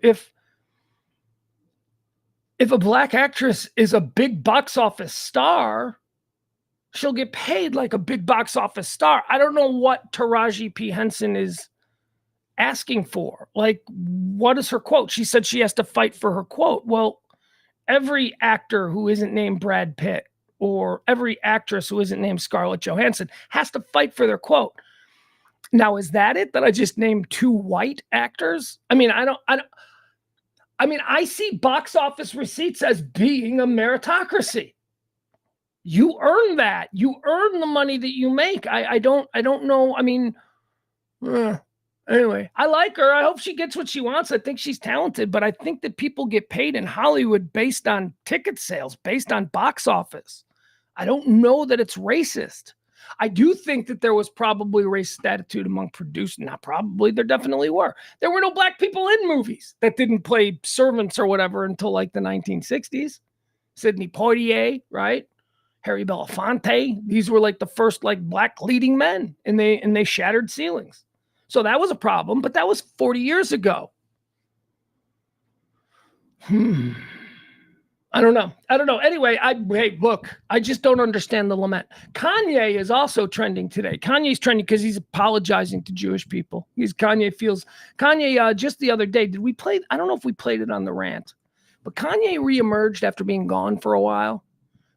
If a black actress is a big box office star, she'll get paid like a big box office star. I don't know what Taraji P. Henson is asking for. Like, what is her quote? She said she has to fight for her quote. Well, every actor who isn't named Brad Pitt or every actress who isn't named Scarlett Johansson has to fight for their quote. Now, is that it? That I just named 2 white actors? I mean, I see box office receipts as being a meritocracy. You earn that. You earn the money that you make. I don't know. I mean, anyway, I like her. I hope she gets what she wants. I think she's talented, but I think that people get paid in Hollywood based on ticket sales, based on box office. I don't know that it's racist. I do think that there was probably racist attitude among producers. Not probably, there definitely were. There were no black people in movies that didn't play servants or whatever until like the 1960s. Sidney Poitier, right? Harry Belafonte. These were like the first like black leading men, and they shattered ceilings. So that was a problem, but that was 40 years ago. I don't know. Anyway, hey, look, I just don't understand the lament. Kanye is also trending today. Kanye's trending because he's apologizing to Jewish people. Kanye just the other day, I don't know if we played it on the rant, but Kanye reemerged after being gone for a while.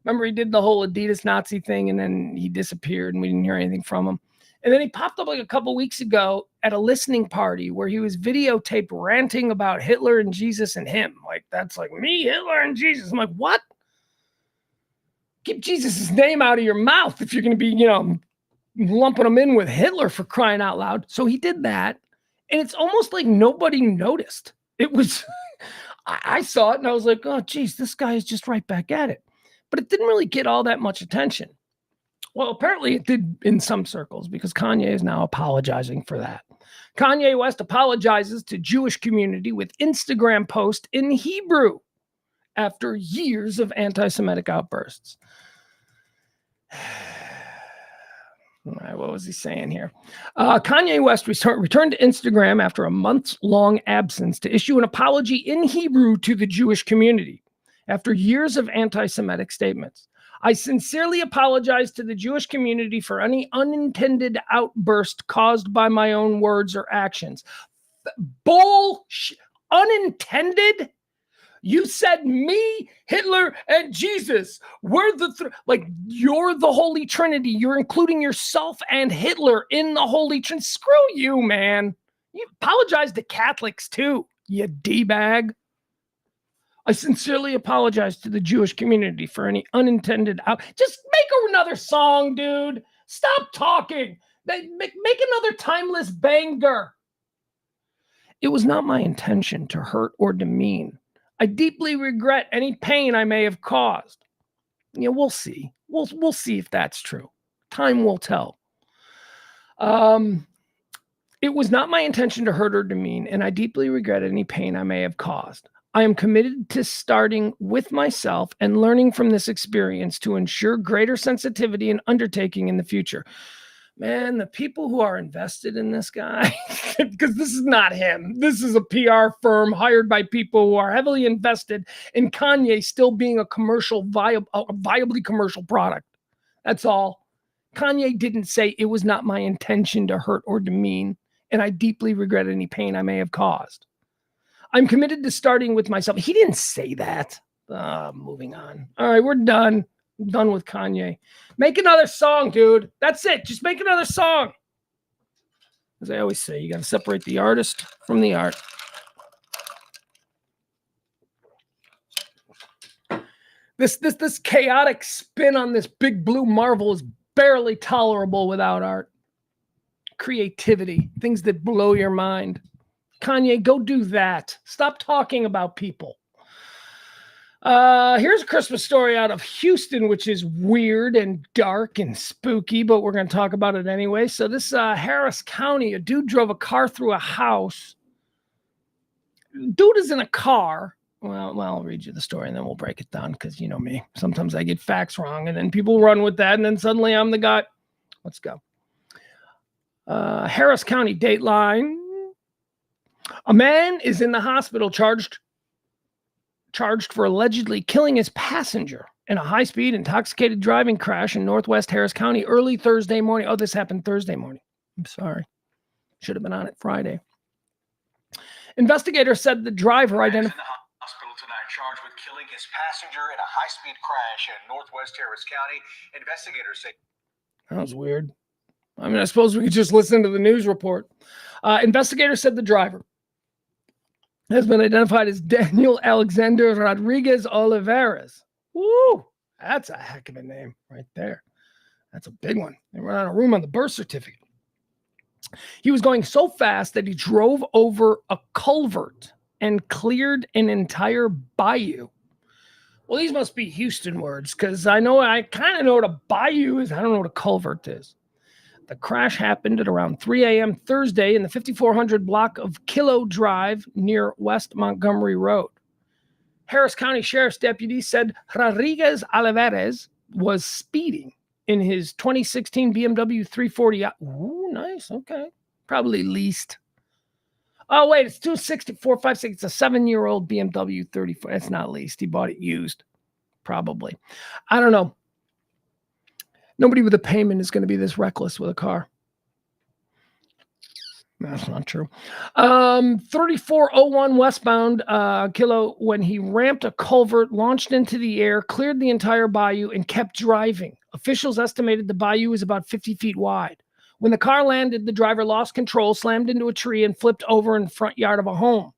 Remember, he did the whole Adidas Nazi thing, and then he disappeared, and we didn't hear anything from him. And then he popped up like a couple weeks ago at a listening party where he was videotaped ranting about Hitler and Jesus and him. Like, that's like me, Hitler and Jesus. I'm like, what? Keep Jesus' name out of your mouth if you're going to be, lumping him in with Hitler, for crying out loud. So he did that. And it's almost like nobody noticed. It was, I saw it and I was like, oh, geez, this guy is just right back at it. But it didn't really get all that much attention. Well, apparently it did in some circles, because Kanye is now apologizing for that. Kanye West apologizes to Jewish community with Instagram post in Hebrew after years of anti-Semitic outbursts. All right, what was he saying here? Kanye West returned to Instagram after a months-long absence to issue an apology in Hebrew to the Jewish community after years of anti-Semitic statements. I sincerely apologize to the Jewish community for any unintended outburst caused by my own words or actions. Bullshit. Unintended? You said me, Hitler, and Jesus. We're you're the Holy Trinity. You're including yourself and Hitler in the Holy Trinity. Screw you, man. You apologize to Catholics too, you D-bag. I sincerely apologize to the Jewish community for any unintended Just make another song, dude. Stop talking. Make another timeless banger. It was not my intention to hurt or demean. I deeply regret any pain I may have caused. We'll see. We'll see if that's true. Time will tell. It was not my intention to hurt or demean, and I deeply regret any pain I may have caused. I am committed to starting with myself and learning from this experience to ensure greater sensitivity and undertaking in the future. Man, the people who are invested in this guy, because this is not him. This is a PR firm hired by people who are heavily invested in Kanye still being a viably commercial product. That's all. Kanye didn't say it was not my intention to hurt or demean, and I deeply regret any pain I may have caused. I'm committed to starting with myself. He didn't say that. Moving on. All right, we're done. I'm done with Kanye. Make another song, dude. That's it. Just make another song. As I always say, you got to separate the artist from the art. This chaotic spin on this big blue marvel is barely tolerable without art. Creativity, things that blow your mind. Kanye, go do that. Stop talking about people. Here's a Christmas story out of Houston, which is weird and dark and spooky, but we're going to talk about it anyway. So this Harris County, a dude drove a car through a house. Dude is in a car. Well, I'll read you the story and then we'll break it down, because you know me. Sometimes I get facts wrong and then people run with that, and then suddenly I'm the guy. Let's go. Harris County, Dateline. A man is in the hospital charged for allegedly killing his passenger in a high-speed intoxicated driving crash in Northwest Harris County early Thursday morning. Oh, this happened Thursday morning. I'm sorry. Should have been on it Friday. Investigators said the driver identified... in the hospital tonight charged with killing his passenger in a high-speed crash in northwest Harris County. Investigators say... That was weird. I mean, I suppose we could just listen to the news report. Investigators said the driver has been identified as Daniel Alexander Rodriguez Olivares. Woo! That's a heck of a name right there. That's a big one. They run out of room on the birth certificate. He was going so fast that he drove over a culvert and cleared an entire bayou. Well, these must be Houston words, because I kind of know what a bayou is. I don't know what a culvert is. The crash happened at around 3 a.m. Thursday in the 5400 block of Kilo Drive near West Montgomery Road. Harris County Sheriff's deputy said Rodriguez Olivares was speeding in his 2016 BMW 340. Ooh, nice. Okay. Probably leased. Oh, wait. It's 26456. It's a 7-year-old BMW 34. It's not leased. He bought it used. Probably. I don't know. Nobody with a payment is going to be this reckless with a car. That's not true. 3401 westbound Kilo, when he ramped a culvert, launched into the air, cleared the entire bayou, and kept driving. Officials estimated the bayou was about 50 feet wide. When the car landed, the driver lost control, slammed into a tree, and flipped over in the front yard of a home.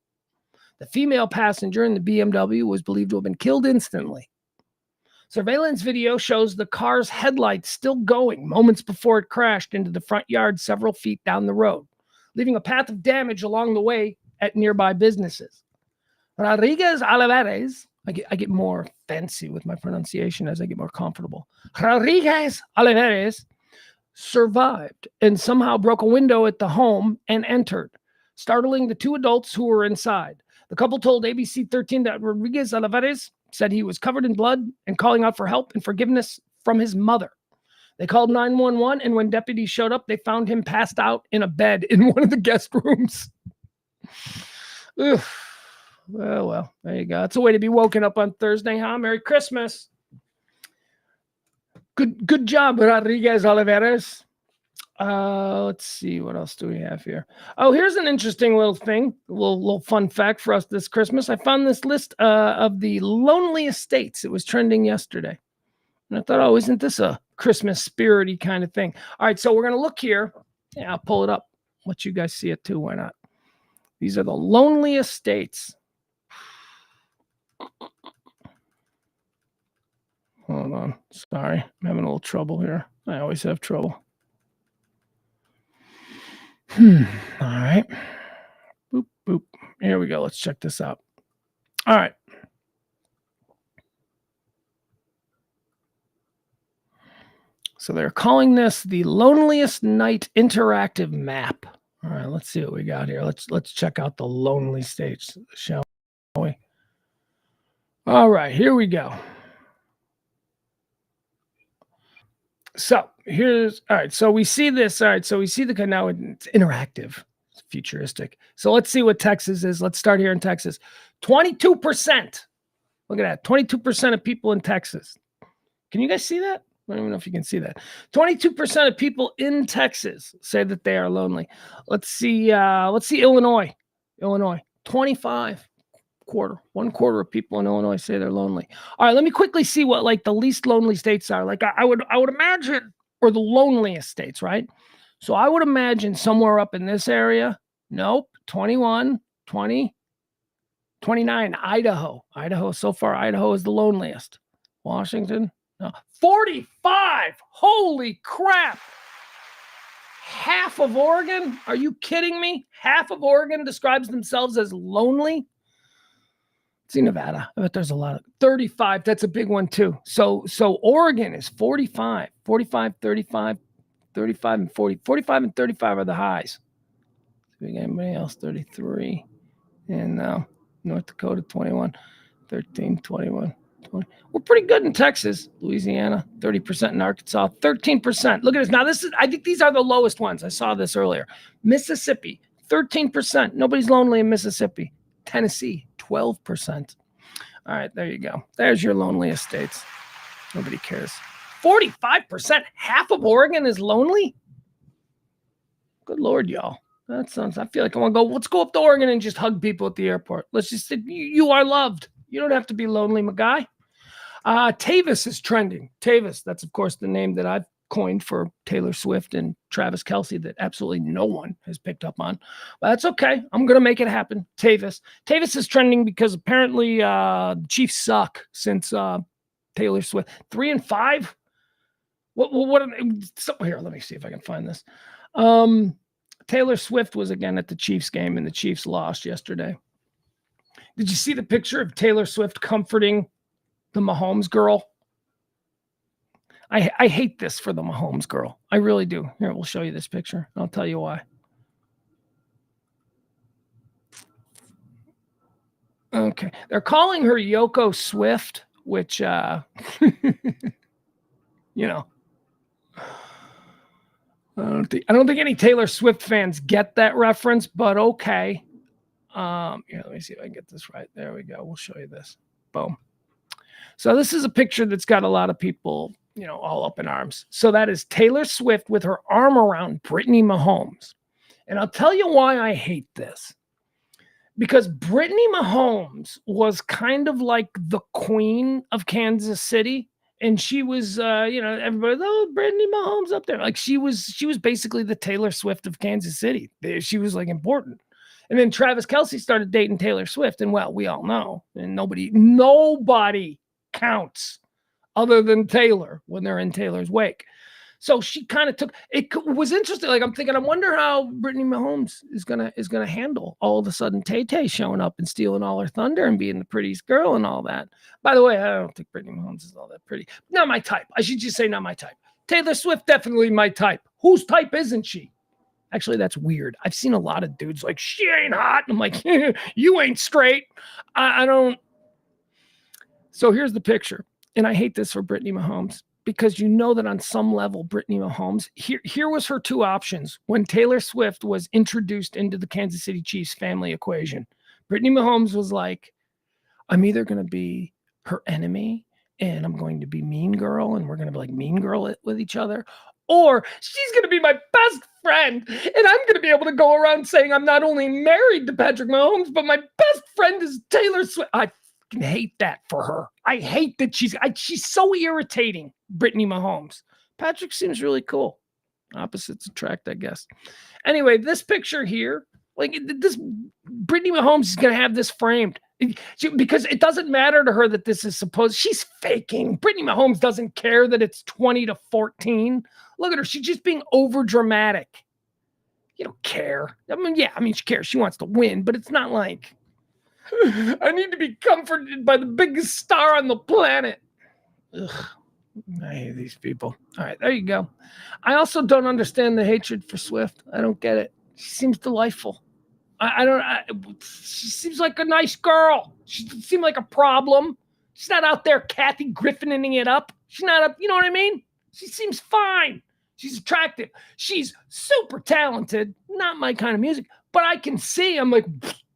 The female passenger in the BMW was believed to have been killed instantly. Surveillance video shows the car's headlights still going moments before it crashed into the front yard several feet down the road, leaving a path of damage along the way at nearby businesses. Rodriguez Olivares, I get more fancy with my pronunciation as I get more comfortable. Rodriguez Olivares survived and somehow broke a window at the home and entered, startling the two adults who were inside. The couple told ABC 13 that Rodriguez Olivares said he was covered in blood and calling out for help and forgiveness from his mother. They called 911, and when deputies showed up, they found him passed out in a bed in one of the guest rooms. Oof. Well, there you go. It's a way to be woken up on Thursday, huh? Merry Christmas. Good job, Rodriguez Olivares. Let's see, what else do we have here? Oh, here's an interesting little thing, a little fun fact for us this Christmas. I found this list of the loneliest states. It was trending yesterday. And I thought, oh, isn't this a Christmas spirity kind of thing? All right, so we're going to look here. Yeah, I'll pull it up. Let you guys see it too. Why not? These are the loneliest states. Hold on. Sorry, I'm having a little trouble here. I always have trouble. All right. Boop, boop. Here we go. Let's check this out. All right. So they're calling this the Loneliest Night Interactive Map. All right, let's see what we got here. Let's check out the lonely states, shall we? All right, here we go. So so we see this. All right, so we see now it's interactive, it's futuristic. So let's see what Texas is. Let's start here in Texas. 22%. Look at that. 22% of people in Texas. Can you guys see that? I don't even know if you can see that. 22% of people in Texas say that they are lonely. Let's see Illinois. 25. One quarter of people in Illinois say they're lonely. All right, let me quickly see what like the least lonely states are. Like I would imagine, or the loneliest states, right? So I would imagine somewhere up in this area. Nope. 21, 20, 29. Idaho. So far, Idaho is the loneliest. Washington. No. 45. Holy crap. Half of Oregon? Are you kidding me? Half of Oregon describes themselves as lonely. See Nevada. I bet there's a lot of 35. That's a big one too. So Oregon is 45, 35, 35 and 40. 45 and 35 are the highs. Anybody else? 33. And North Dakota 21, 13, 21. 20. We're pretty good in Texas. Louisiana, 30% in Arkansas, 13%. Look at this. Now I think these are the lowest ones. I saw this earlier. Mississippi, 13%. Nobody's lonely in Mississippi. Tennessee, 12%. All right, there you go. There's your loneliest states. Nobody cares. 45%. Half of Oregon is lonely? Good Lord, y'all. That sounds, I feel like I want to go, let's go up to Oregon and just hug people at the airport. Let's just say, you are loved. You don't have to be lonely, my guy. Tavis is trending. Tavis, that's of course the name that I've coined for Taylor Swift and Travis Kelce that absolutely no one has picked up on. But that's okay. I'm going to make it happen. Tavis. Tavis is trending because apparently the Chiefs suck since Taylor Swift. 3-5? What so, here, let me see if I can find this. Taylor Swift was again at the Chiefs game, and the Chiefs lost yesterday. Did you see the picture of Taylor Swift comforting the Mahomes girl? I hate this for the Mahomes girl. I really do. Here, we'll show you this picture. I'll tell you why. Okay. They're calling her Yoko Swift, which, you know, I don't think any Taylor Swift fans get that reference, but okay. Here, let me see if I can get this right. There we go. We'll show you this. Boom. So this is a picture that's got a lot of people, all up in arms. So that is Taylor Swift with her arm around Brittany Mahomes. And I'll tell you why I hate this. Because Brittany Mahomes was kind of like the queen of Kansas City. And she was, everybody, oh, Brittany Mahomes up there. Like she was basically the Taylor Swift of Kansas City. She was like important. And then Travis Kelce started dating Taylor Swift. And well, we all know, and nobody counts other than Taylor when they're in Taylor's wake. So she kind of took it. Was interesting. Like I'm thinking, I wonder how Brittany Mahomes is gonna handle all of a sudden Tay-Tay showing up and stealing all her thunder and being the prettiest girl and all that. By the way, I don't think Brittany Mahomes is all that pretty. Not my type. I should just say not my type. Taylor Swift definitely my type. Whose type isn't she? Actually, that's weird. I've seen a lot of dudes like, she ain't hot. And I'm like, you ain't straight. I don't. So here's the picture. And I hate this for Brittany Mahomes because you know that on some level, Brittany Mahomes, here was her two options when Taylor Swift was introduced into the Kansas City Chiefs family equation. Brittany Mahomes was like, I'm either going to be her enemy and I'm going to be mean girl and we're going to be like mean girl with each other. Or she's going to be my best friend and I'm going to be able to go around saying I'm not only married to Patrick Mahomes, but my best friend is Taylor Swift. I hate that for her. I hate that she's so irritating, Brittany Mahomes. Patrick seems really cool. Opposites attract, I guess. Anyway, this picture here, like this, Brittany Mahomes is going to have this framed because it doesn't matter to her that this is supposed. She's faking. Brittany Mahomes doesn't care that it's 20-14. Look at her. She's just being over dramatic. You don't care. She cares. She wants to win, but it's not like, I need to be comforted by the biggest star on the planet. Ugh, I hate these people. All right, there you go. I also don't understand the hatred for Swift. I don't get it. She seems delightful. She seems like a nice girl. She doesn't seem like a problem. She's not out there Kathy Griffining it up. She's not you know what I mean? She seems fine. She's attractive. She's super talented. Not my kind of music, but I can see, I'm like,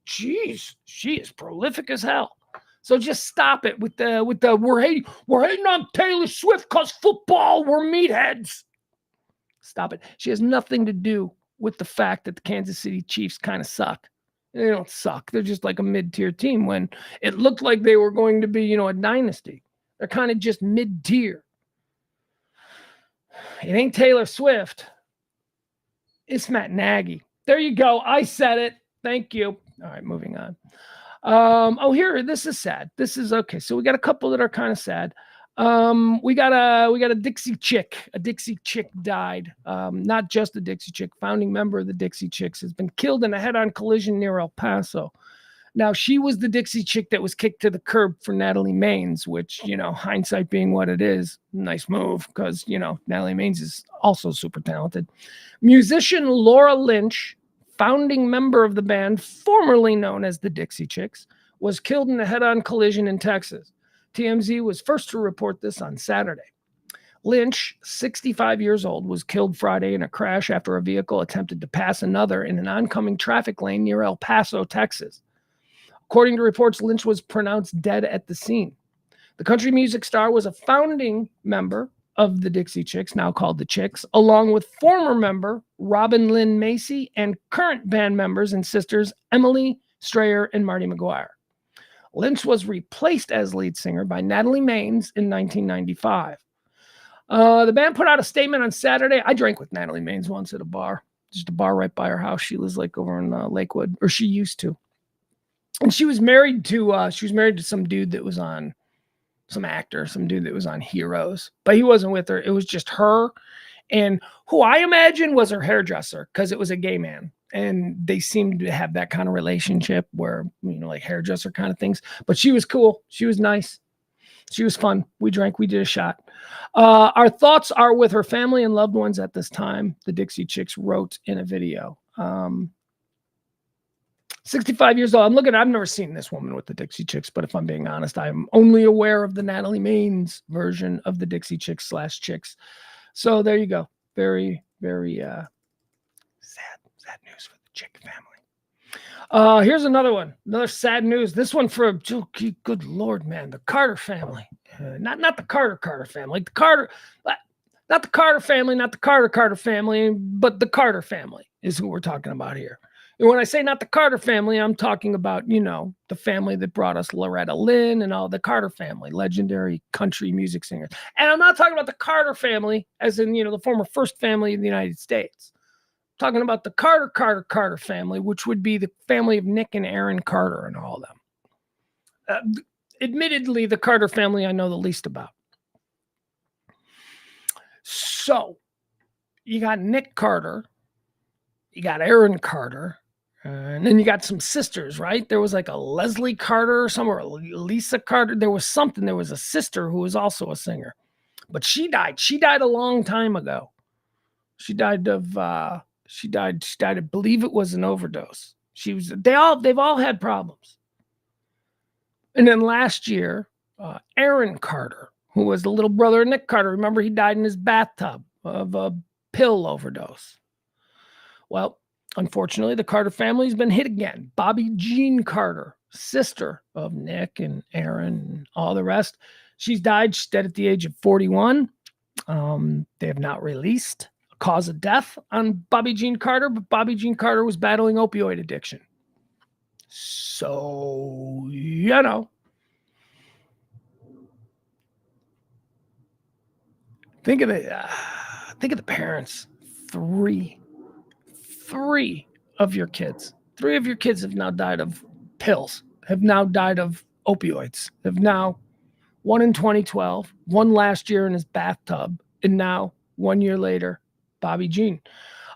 geez, she is prolific as hell. So just stop it with the we're hating on Taylor Swift because football, we're meatheads. Stop it. She has nothing to do with the fact that the Kansas City Chiefs kind of suck. They don't suck. They're just like a mid-tier team when it looked like they were going to be, a dynasty. They're kind of just mid-tier. It ain't Taylor Swift. It's Matt Nagy. There you go. I said it. Thank you. All right, moving on. Here, this is sad. This is okay. So we got a couple that are kind of sad. We got a Dixie Chick. A Dixie Chick died. Not just a Dixie Chick. Founding member of the Dixie Chicks has been killed in a head-on collision near El Paso. Now, she was the Dixie Chick that was kicked to the curb for Natalie Maines, which, hindsight being what it is, nice move because, Natalie Maines is also super talented. Musician Laura Lynch, founding member of the band, formerly known as the Dixie Chicks, was killed in a head-on collision in Texas. TMZ was first to report this on Saturday. Lynch, 65 years old, was killed Friday in a crash after a vehicle attempted to pass another in an oncoming traffic lane near El Paso, Texas. According to reports, Lynch was pronounced dead at the scene. The country music star was a founding member of the Dixie Chicks, now called the Chicks, along with former member Robin Lynn Macy and current band members and sisters Emily Strayer and Marty McGuire. Lynch was replaced as lead singer by Natalie Maines in 1995. The band put out a statement on Saturday. I drank with Natalie Maines once at a bar, just a bar right by her house. She lives like over in Lakewood, or she used to. And she was married to some dude that was on, some actor, some dude that was on Heroes, but he wasn't with her. It was just her and who I imagine was her hairdresser, because it was a gay man. And they seemed to have that kind of relationship where, like hairdresser kind of things. But she was cool. She was nice. She was fun. We drank. We did a shot. Our thoughts are with her family and loved ones at this time, the Dixie Chicks wrote in a video. 65 years old. I've never seen this woman with the Dixie Chicks, but if I'm being honest, I'm only aware of the Natalie Maines version of the Dixie Chicks / Chicks. So there you go. Very, very sad news for the Chick family. Here's another one. Another sad news. This one for, good Lord, man, the Carter family. Not the Carter family. Not the Carter family, not the Carter family, but the Carter family is who we're talking about here. And when I say not the Carter family, I'm talking about, the family that brought us Loretta Lynn and all the Carter family, legendary country music singers. And I'm not talking about the Carter family as in, the former first family of the United States. I'm talking about the Carter family, which would be the family of Nick and Aaron Carter and all of them. Admittedly, the Carter family I know the least about. So you got Nick Carter, you got Aaron Carter, and then you got some sisters, right? There was like a Leslie Carter or somewhere, Lisa Carter. There was something. There was a sister who was also a singer, but she died. She died a long time ago. She died of, I believe it was an overdose. They've all had problems. And then last year, Aaron Carter, who was the little brother of Nick Carter, remember he died in his bathtub of a pill overdose. Well, unfortunately, the Carter family's been hit again. Bobby Jean Carter, sister of Nick and Aaron and all the rest. She's died. She's dead at the age of 41. They have not released a cause of death on Bobby Jean Carter, but Bobby Jean Carter was battling opioid addiction. So, think of the parents. Three of your kids have now died of pills, have now died of opioids, one in 2012, one last year in his bathtub, and now 1 year later, Bobby Jean.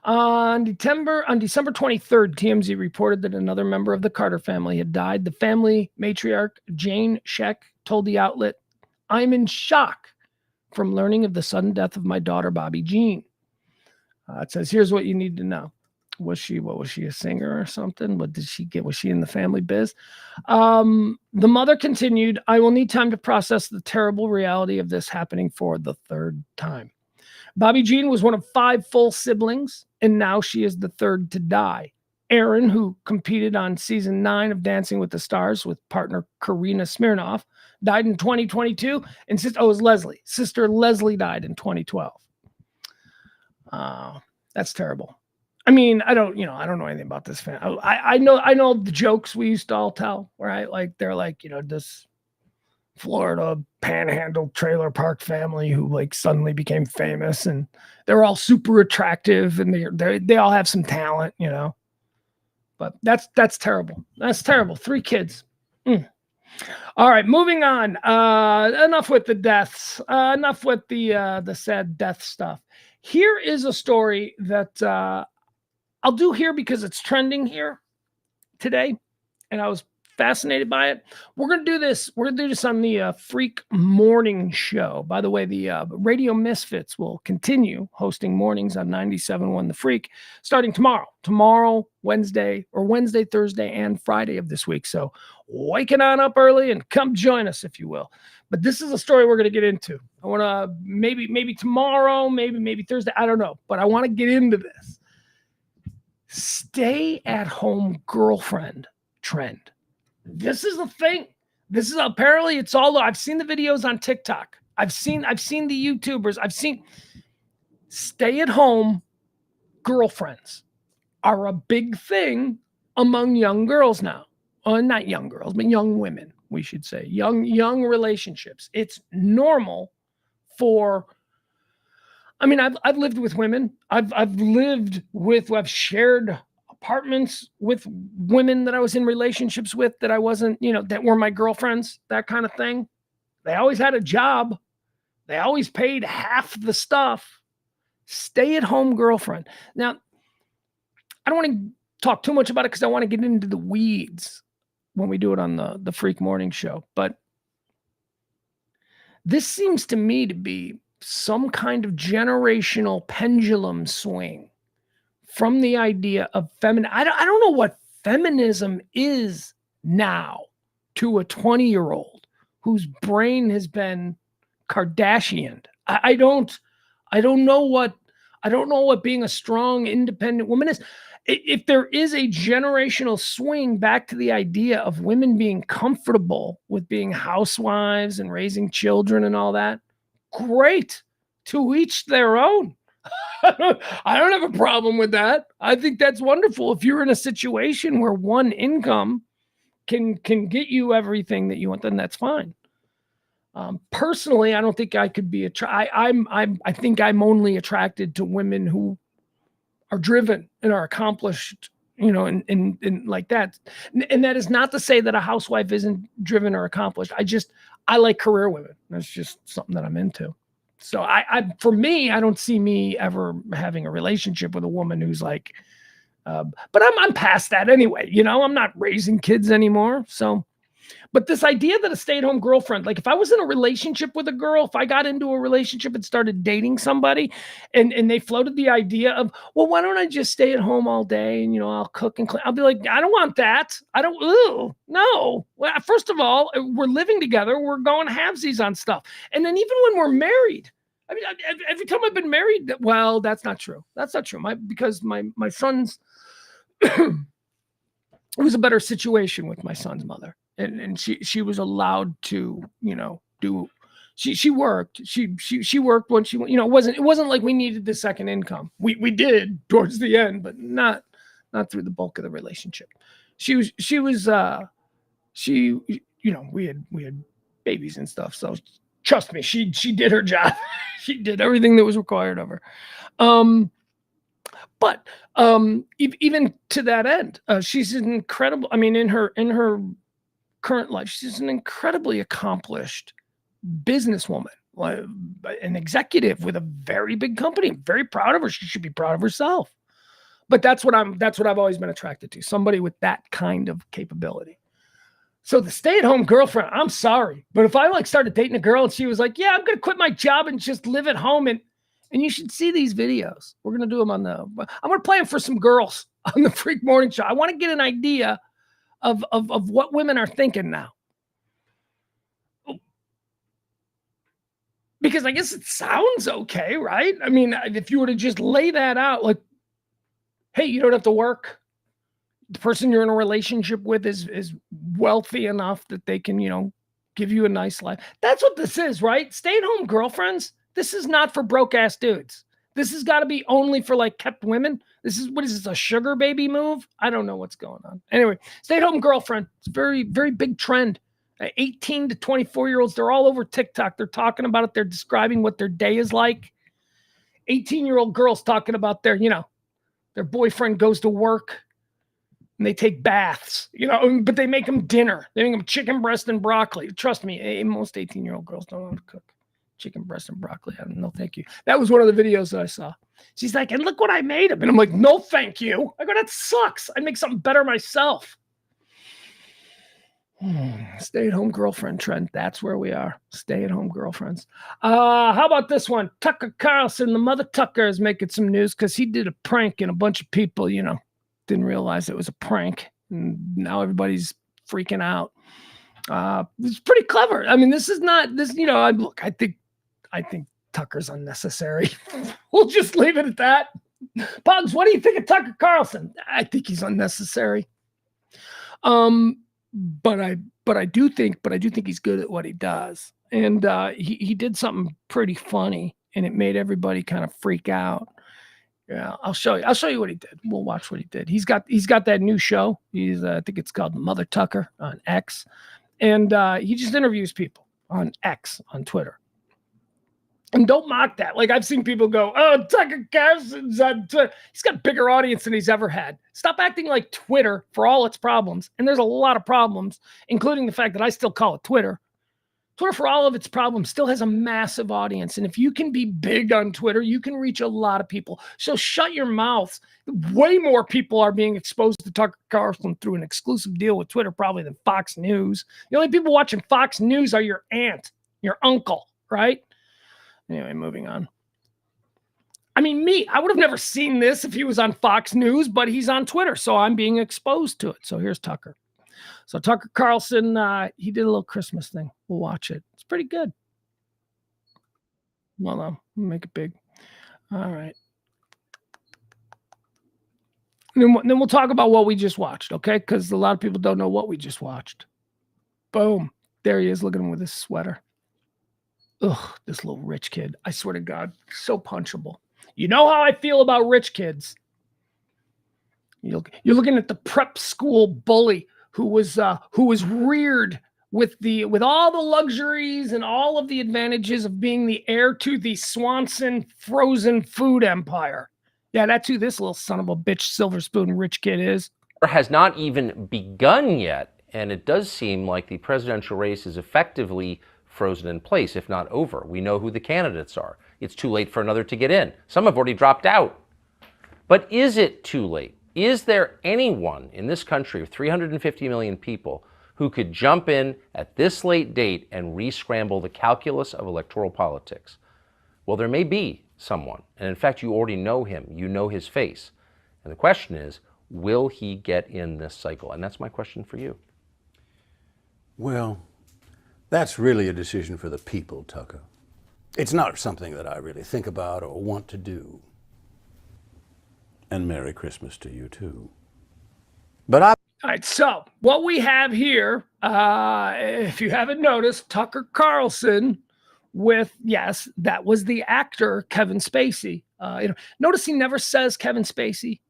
On December 23rd, TMZ reported that another member of the Carter family had died. The family matriarch, Jane Scheck, told the outlet, "I'm in shock from learning of the sudden death of my daughter, Bobby Jean." It says, here's what you need to know. Was she a singer or something? What did she get? Was she in the family biz? The mother continued, "I will need time to process the terrible reality of this happening for the third time. Bobby Jean was one of 5 full siblings, and now she is the third to die. Aaron, who competed on season 9 of Dancing with the Stars with partner Karina Smirnoff, died in 2022. And it was Leslie. Sister Leslie died in 2012. That's terrible. I mean, I don't know anything about this family. I know the jokes we used to all tell, right? Like they're like, this Florida panhandle trailer park family who like suddenly became famous, and they're all super attractive, and they all have some talent, But that's terrible. That's terrible. 3 kids. All right, moving on. Enough with the deaths. Enough with the sad death stuff. Here is a story that I'll do here because it's trending here today, and I was fascinated by it. We're going to do this. We're going to do this on the Freak Morning Show. By the way, the Radio Misfits will continue hosting mornings on 97.1 The Freak starting tomorrow, Wednesday, Thursday, and Friday of this week. So waking on up early and come join us if you will. But this is a story we're going to get into. I want to maybe tomorrow, maybe Thursday. I don't know, but I want to get into this. Stay at home girlfriend trend. This is the thing. This is apparently it's all. I've seen the videos on TikTok. I've seen the YouTubers. I've seen stay at home girlfriends are a big thing among young girls now. Not young girls, but young women we should say. Young relationships. It's normal for, I mean, I've lived with women. I've shared apartments with women that I was in relationships with that I wasn't, that were my girlfriends, that kind of thing. They always had a job. They always paid half the stuff. Stay-at-home girlfriend. Now, I don't want to talk too much about it because I want to get into the weeds when we do it on the Freak Morning Show. But this seems to me to be some kind of generational pendulum swing from the idea of feminine. I don't know what feminism is now to a 20-year-old whose brain has been Kardashianed. I don't know what being a strong, independent woman is. If there is a generational swing back to the idea of women being comfortable with being housewives and raising children and all that, great. To each their own. I don't have a problem with that. I think that's wonderful. If you're in a situation where one income can get you everything that you want, then that's fine. Personally, I don't think I could be I think I'm only attracted to women who are driven and are accomplished, and like that. And that is not to say that a housewife isn't driven or accomplished. I like career women. That's just something that I'm into. So for me, I don't see me ever having a relationship with a woman who's like, but I'm past that anyway. I'm not raising kids anymore. So, but this idea that a stay-at-home girlfriend, like if I was in a relationship with a girl, if I got into a relationship and started dating somebody and they floated the idea of, well, why don't I just stay at home all day and, I'll cook and clean. I'll be like, I don't want that. No. Well, first of all, we're living together. We're going halvesies on stuff. And then even when we're married, I mean, every time I've been married, well, that's not true. Because my son's, it was a better situation with my son's mother. And she was allowed to, do, she worked, she worked when she, it wasn't like we needed the second income. We did towards the end, but not through the bulk of the relationship. We had babies and stuff. So trust me, she did her job. She did everything that was required of her. But even to that end, she's an incredible, I mean, in her current life, she's an incredibly accomplished businesswoman, an executive with a very big company. I'm very proud of her. She should be proud of herself. But that's what I've always been attracted to, somebody with that kind of capability. So the stay-at-home girlfriend, I'm sorry, but if I started dating a girl and she was like, yeah, I'm going to quit my job and just live at home, and you should see these videos. We're going to do them I'm going to play them for some girls on the Freak Morning Show. I want to get an idea of what women are thinking now. Because I guess it sounds okay, right? I mean, if you were to just lay that out, like, hey, you don't have to work. The person you're in a relationship with is wealthy enough that they can, give you a nice life. That's what this is, right? Stay-at-home girlfriends. This is not for broke-ass dudes. This has got to be only for kept women. What is this, a sugar baby move? I don't know what's going on. Anyway, stay-at-home girlfriend. It's a very, very big trend. 18 to 24-year-olds, they're all over TikTok. They're talking about it. They're describing what their day is like. 18-year-old girls talking about their boyfriend goes to work and they take baths, but they make them dinner. They make them chicken breast and broccoli. Trust me, most 18-year-old girls don't know how to cook chicken breast and broccoli. I don't know, thank you. That was one of the videos that I saw. She's like, and look what I made him. And I'm like, no, thank you. I go, that sucks. I'd make something better myself. Stay-at-home girlfriend trend. That's where we are. Stay-at-home girlfriends. How about this one? Tucker Carlson, the mother Tucker, is making some news because he did a prank and a bunch of people, didn't realize it was a prank. And now everybody's freaking out. It's pretty clever. I mean, this is not this, look, I think Tucker's unnecessary. We'll just leave it at that. Pugs, what do you think of Tucker Carlson? I think he's unnecessary. But I do think he's good at what he does. And he did something pretty funny and it made everybody kind of freak out. Yeah, I'll show you what he did. We'll watch what he did. He's got that new show. I think it's called The Mother Tucker on X. And he just interviews people on X, on Twitter. And don't mock that. Like, I've seen people go, oh, Tucker Carlson's on Twitter. He's got a bigger audience than he's ever had. Stop acting like Twitter for all its problems. And there's a lot of problems, including the fact that I still call it Twitter. Twitter, for all of its problems, still has a massive audience. And if you can be big on Twitter, you can reach a lot of people. So shut your mouths. Way more people are being exposed to Tucker Carlson through an exclusive deal with Twitter probably than Fox News. The only people watching Fox News are your aunt, your uncle, right? Anyway, moving on. I mean, I would have never seen this if he was on Fox News, but he's on Twitter, so I'm being exposed to it. So here's Tucker. So Tucker Carlson, he did a little Christmas thing. We'll watch it. It's pretty good. Well, make it big. All right. And then we'll talk about what we just watched, okay? Because a lot of people don't know what we just watched. Boom. There he is. Look at him with his sweater. Ugh, this little rich kid. I swear to God, so punchable. You know how I feel about rich kids. You're looking at the prep school bully who was reared with all the luxuries and all of the advantages of being the heir to the Swanson frozen food empire. Yeah, that's who this little son of a bitch silver spoon rich kid is. Has not even begun yet, and it does seem like the presidential race is effectively frozen in place, if not over. We know who the candidates are. It's too late for another to get in. Some have already dropped out. But is it too late? Is there anyone in this country of 350 million people who could jump in at this late date and re-scramble the calculus of electoral politics? Well, there may be someone, and in fact, you already know him. You know his face. And the question is, will he get in this cycle? And that's my question for you. Well, that's really a decision for the people, Tucker. It's not something that I really think about or want to do. And Merry Christmas to you, too. But all right, so what we have here, if you haven't noticed, Tucker Carlson with, yes, that was the actor Kevin Spacey. Notice he never says Kevin Spacey.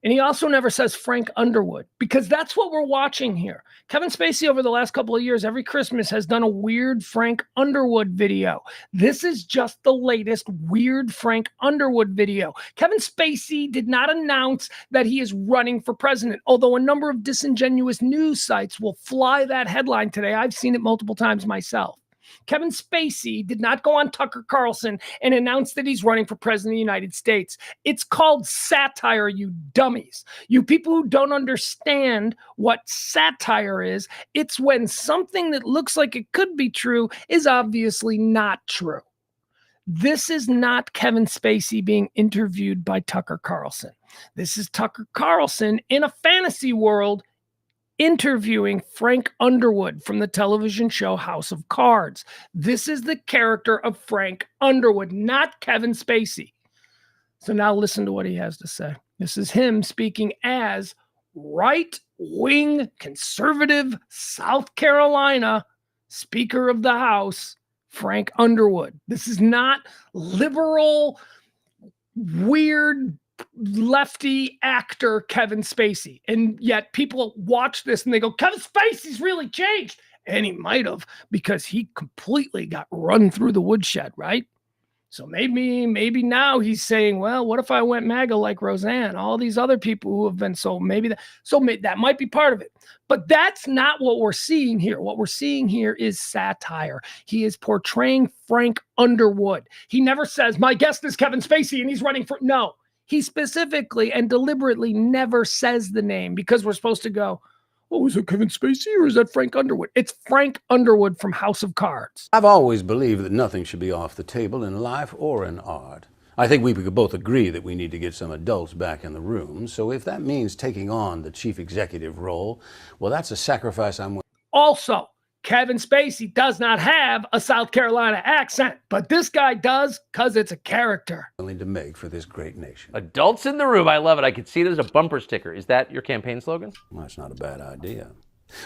And he also never says Frank Underwood, because that's what we're watching here. Kevin Spacey, over the last couple of years, every Christmas has done a weird Frank Underwood video. This is just the latest weird Frank Underwood video. Kevin Spacey did not announce that he is running for president, although a number of disingenuous news sites will fly that headline today. I've seen it multiple times myself. Kevin Spacey did not go on Tucker Carlson and announce that he's running for president of the United States. It's called satire, you dummies. You people who don't understand what satire is, it's when something that looks like it could be true is obviously not true. This is not Kevin Spacey being interviewed by Tucker Carlson. This is Tucker Carlson in a fantasy world interviewing Frank Underwood from the television show House of Cards. This is the character of Frank Underwood, not Kevin Spacey. So now listen to what he has to say. This is him speaking as right-wing conservative South Carolina Speaker of the House, Frank Underwood. This is not liberal, weird, lefty actor Kevin Spacey. And yet people watch this and they go, Kevin Spacey's really changed. And he might have, because he completely got run through the woodshed, right? So maybe now he's saying, well, what if I went MAGA like Roseanne? All these other people who have been, that might be part of it. But that's not what we're seeing here. What we're seeing here is satire. He is portraying Frank Underwood. He never says, my guest is Kevin Spacey and he's running for, no. He specifically and deliberately never says the name, because we're supposed to go, oh, is it Kevin Spacey or is that Frank Underwood? It's Frank Underwood from House of Cards. I've always believed that nothing should be off the table in life or in art. I think we could both agree that we need to get some adults back in the room. So if that means taking on the chief executive role, well, that's a sacrifice I'm willing. Also, Kevin Spacey does not have a South Carolina accent, but this guy does, because it's a character. To make for this great nation. Adults in the room, I love it. I could see it as a bumper sticker. Is that your campaign slogan? Well, that's not a bad idea.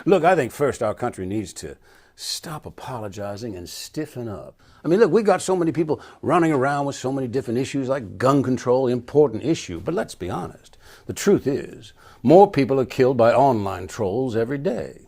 Look, I think first our country needs to stop apologizing and stiffen up. I mean, look, we got so many people running around with so many different issues like gun control, important issue. But let's be honest. The truth is, more people are killed by online trolls every day.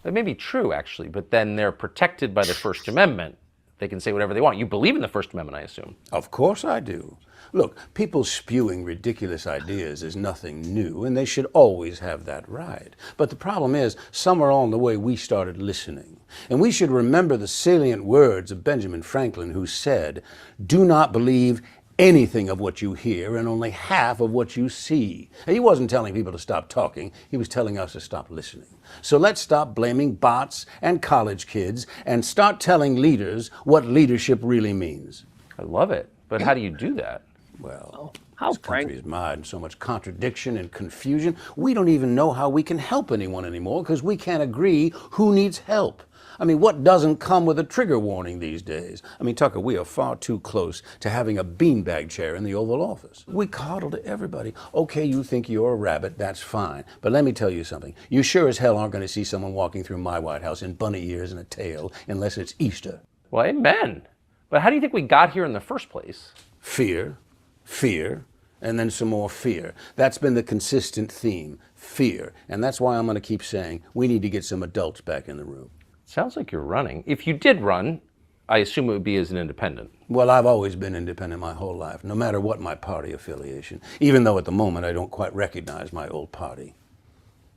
It may be true, actually, but then they're protected by the First Amendment. They can say whatever they want. You believe in the First Amendment, I assume. Of course I do. Look, people spewing ridiculous ideas is nothing new, and they should always have that right. But the problem is, somewhere along the way, we started listening. And we should remember the salient words of Benjamin Franklin, who said, "Do not believe anything of what you hear and only half of what you see." And he wasn't telling people to stop talking. He was telling us to stop listening. So let's stop blaming bots and college kids and start telling leaders what leadership really means. I love it. But how do you do that? Well, how, this Frank? country is mired in so much contradiction and confusion. We don't even know how we can help anyone anymore because we can't agree who needs help. I mean, what doesn't come with a trigger warning these days? I mean, Tucker, we are far too close to having a beanbag chair in the Oval Office. We coddle to everybody. Okay, you think you're a rabbit, that's fine. But let me tell you something. You sure as hell aren't going to see someone walking through my White House in bunny ears and a tail unless it's Easter. Well, amen. But how do you think we got here in the first place? Fear, fear, and then some more fear. That's been the consistent theme, fear. And that's why I'm going to keep saying we need to get some adults back in the room. Sounds like you're running. If you did run, I assume it would be as an independent. Well, I've always been independent my whole life, no matter what my party affiliation, even though at the moment I don't quite recognize my old party.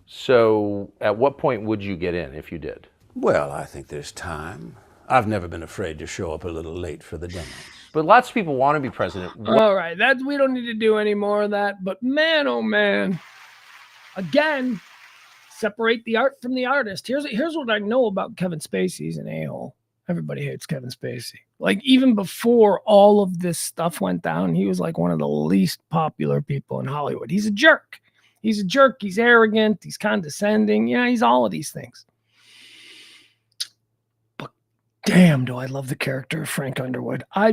So at what point would you get in if you did? Well, I think there's time. I've never been afraid to show up a little late for the demos. But lots of people want to be president. All right, that we don't need to do any more of that. But man, oh man, again, separate the art from the artist. Here's what I know about Kevin Spacey. He's an a-hole. Everybody hates Kevin Spacey. Like, even before all of this stuff went down, he was like one of the least popular people in Hollywood. He's a jerk. He's a jerk. He's arrogant. He's condescending. Yeah, he's all of these things. Damn, do I love the character of Frank Underwood. I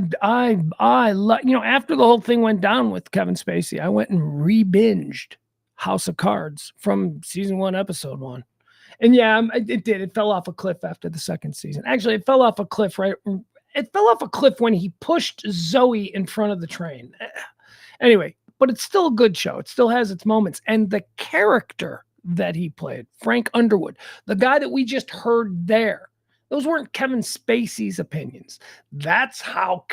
love, after the whole thing went down with Kevin Spacey, I went and re-binged House of Cards from season 1, episode 1. And yeah, it did. It fell off a cliff after the second season. Actually, it fell off a cliff, right? It fell off a cliff when he pushed Zoe in front of the train. Anyway, but it's still a good show. It still has its moments. And the character that he played, Frank Underwood, the guy that we just heard there, those weren't Kevin Spacey's opinions. That's how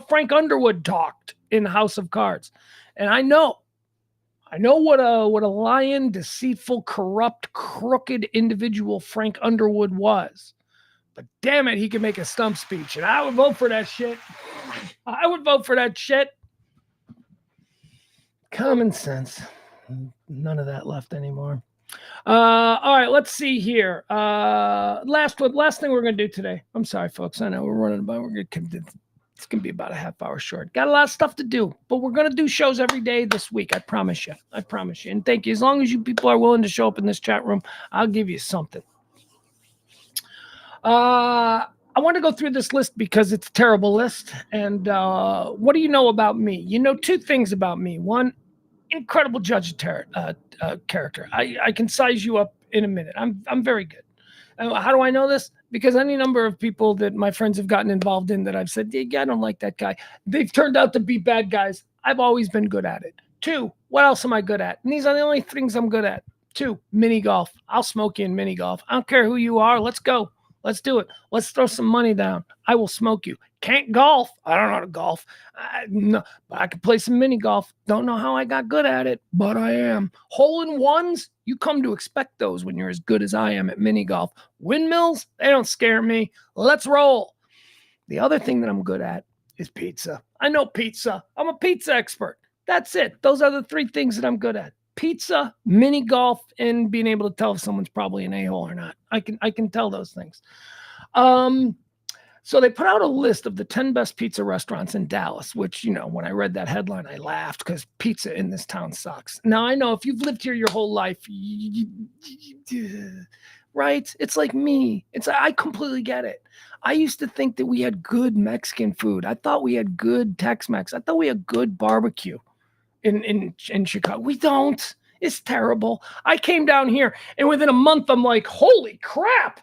Frank Underwood talked in House of Cards. And I know what a lying, deceitful, corrupt, crooked individual Frank Underwood was. But damn it, he could make a stump speech. And I would vote for that shit. I would vote for that shit. Common sense. None of that left anymore. All right, let's see here. Last thing we're going to do today. I'm sorry, folks. I know we're running about. It's going to be about a half hour short. Got a lot of stuff to do, but we're going to do shows every day this week. I promise you. And thank you. As long as you people are willing to show up in this chat room, I'll give you something. I want to go through this list because it's a terrible list. And what do you know about me? You know 2 things about me. One, incredible judge character. I can size you up in a minute. I'm very good. How do I know this? Because any number of people that my friends have gotten involved in that I've said, yeah, I don't like that guy. They've turned out to be bad guys. I've always been good at it. 2, what else am I good at? And these are the only things I'm good at. 2, mini golf. I'll smoke you in mini golf. I don't care who you are. Let's go. Let's do it. Let's throw some money down. I will smoke you. Can't golf. I don't know how to golf. No, but I can play some mini golf. Don't know how I got good at it, but I am. Hole-in-ones, you come to expect those when you're as good as I am at mini golf. Windmills, they don't scare me. Let's roll. The other thing that I'm good at is pizza. I know pizza. I'm a pizza expert. That's it. Those are the 3 things that I'm good at. Pizza, mini golf, and being able to tell if someone's probably an a-hole or not. I can tell those things. So they put out a list of the 10 best pizza restaurants in Dallas, which, when I read that headline, I laughed because pizza in this town sucks. Now, I know if you've lived here your whole life, right? It's like me. I completely get it. I used to think that we had good Mexican food. I thought we had good Tex-Mex. I thought we had good barbecue in Chicago. We don't. It's terrible. I came down here, and within a month, I'm like, holy crap.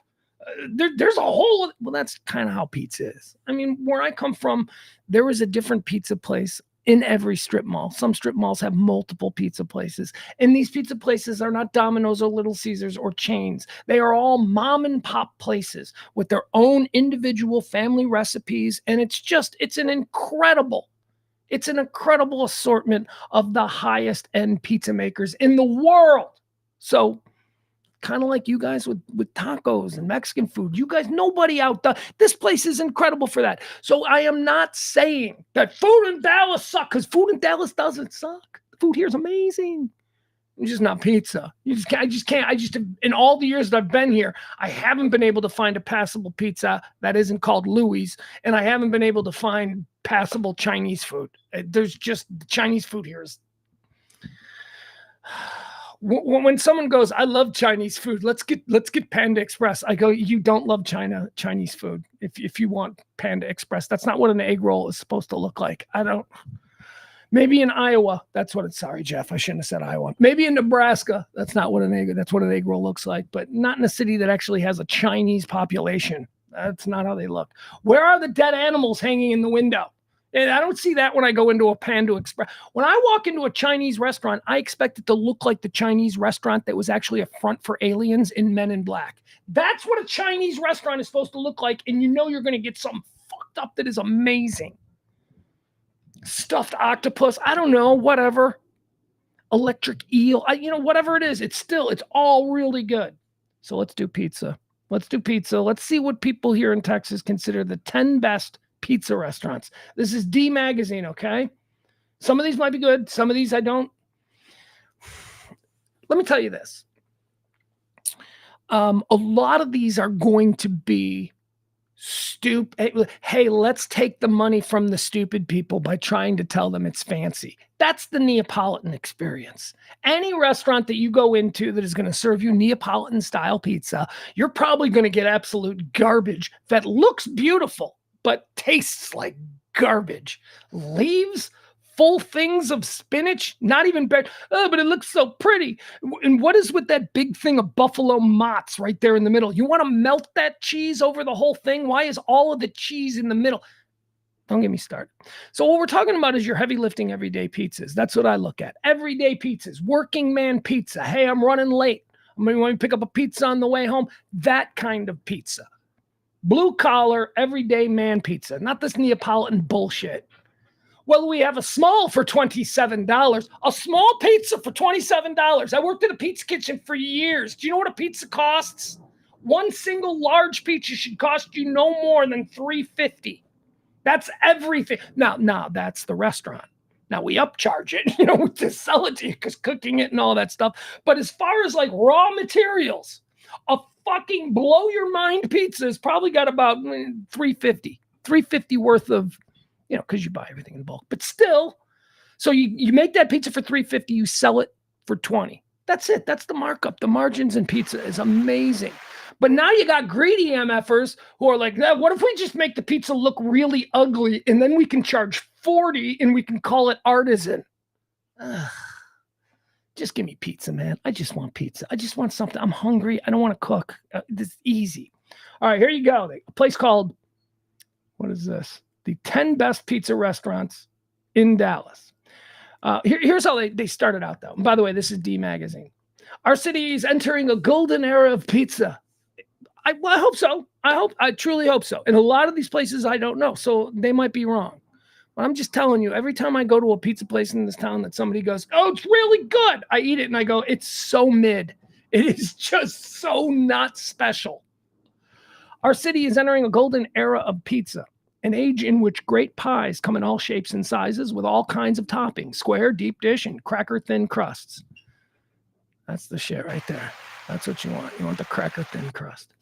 There's a whole, well, that's kind of how pizza is. I mean, where I come from, there was a different pizza place in every strip mall. Some strip malls have multiple pizza places. And these pizza places are not Domino's or Little Caesars or chains. They are all mom and pop places with their own individual family recipes. And it's an incredible assortment of the highest end pizza makers in the world. So kind of like you guys with tacos and Mexican food. You guys, nobody out there. This place is incredible for that. So I am not saying that food in Dallas sucks, because food in Dallas doesn't suck. The food here is amazing. It's just not pizza. I just can't. In all the years that I've been here, I haven't been able to find a passable pizza that isn't called Louis, and I haven't been able to find passable Chinese food. There's just Chinese food here is. When someone goes, I love Chinese food, let's get Panda Express. I go, you don't love Chinese food. If you want Panda Express, that's not what an egg roll is supposed to look like. Maybe in Iowa, that's what it's. Sorry, Jeff, I shouldn't have said Iowa. Maybe in Nebraska, that's what an egg roll looks like, but not in a city that actually has a Chinese population. That's not how they look. Where are the dead animals hanging in the window? And I don't see that when I go into a Panda Express. When I walk into a Chinese restaurant, I expect it to look like the Chinese restaurant that was actually a front for aliens in Men in Black. That's what a Chinese restaurant is supposed to look like, and you know you're going to get something fucked up that is amazing. Stuffed octopus, I don't know, whatever. Electric eel, whatever it is, it's all really good. So let's do pizza. Let's see what people here in Texas consider the 10 best pizza restaurants. This is D Magazine, okay? Some of these might be good. Some of these I don't. Let me tell you this. A lot of these are going to be stupid. Hey, let's take the money from the stupid people by trying to tell them it's fancy. That's the Neapolitan experience. Any restaurant that you go into that is going to serve you Neapolitan style pizza, you're probably going to get absolute garbage that looks beautiful but tastes like garbage. Leaves full things of spinach, not even bad. Oh, but it looks so pretty. And what is with that big thing of buffalo mozz right there in the middle? You want to melt that cheese over the whole thing? Why is all of the cheese in the middle? Don't get me started. So what we're talking about is your heavy lifting everyday pizzas. That's what I look at. Everyday pizzas, working man pizza. Hey, I'm running late. I'm going to pick up a pizza on the way home. That kind of pizza. Blue collar, everyday man pizza, not this Neapolitan bullshit. Well, we have a small for $27. A small pizza for $27. I worked at a pizza kitchen for years. Do you know what a pizza costs? One single large pizza should cost you no more than $3.50. That's everything. Now that's the restaurant. Now we upcharge it, to sell it to you because cooking it and all that stuff. But as far as like raw materials, a fucking blow your mind pizza has probably got about $3.50 worth of, because you buy everything in bulk, but still. So you make that pizza for $3.50, you sell it for $20. That's it. That's the markup. The margins in pizza is amazing. But now you got greedy MFers who are like, what if we just make the pizza look really ugly and then we can charge $40 and we can call it artisan? Ugh. Just give me pizza, man. I just want pizza. I just want something. I'm hungry. I don't want to cook. This is easy. All right, here you go. A place called, what is this? The 10 best pizza restaurants in Dallas. Here's how they started out, though. And by the way, this is D Magazine. Our city is entering a golden era of pizza. I hope so. I truly hope so. And a lot of these places I don't know, so they might be wrong. But I'm just telling you, every time I go to a pizza place in this town that somebody goes, oh, it's really good. I eat it and I go, it's so mid. It is just so not special. Our city is entering a golden era of pizza, an age in which great pies come in all shapes and sizes with all kinds of toppings, square, deep dish, and cracker thin crusts. That's the shit right there. That's what you want. You want the cracker thin crust.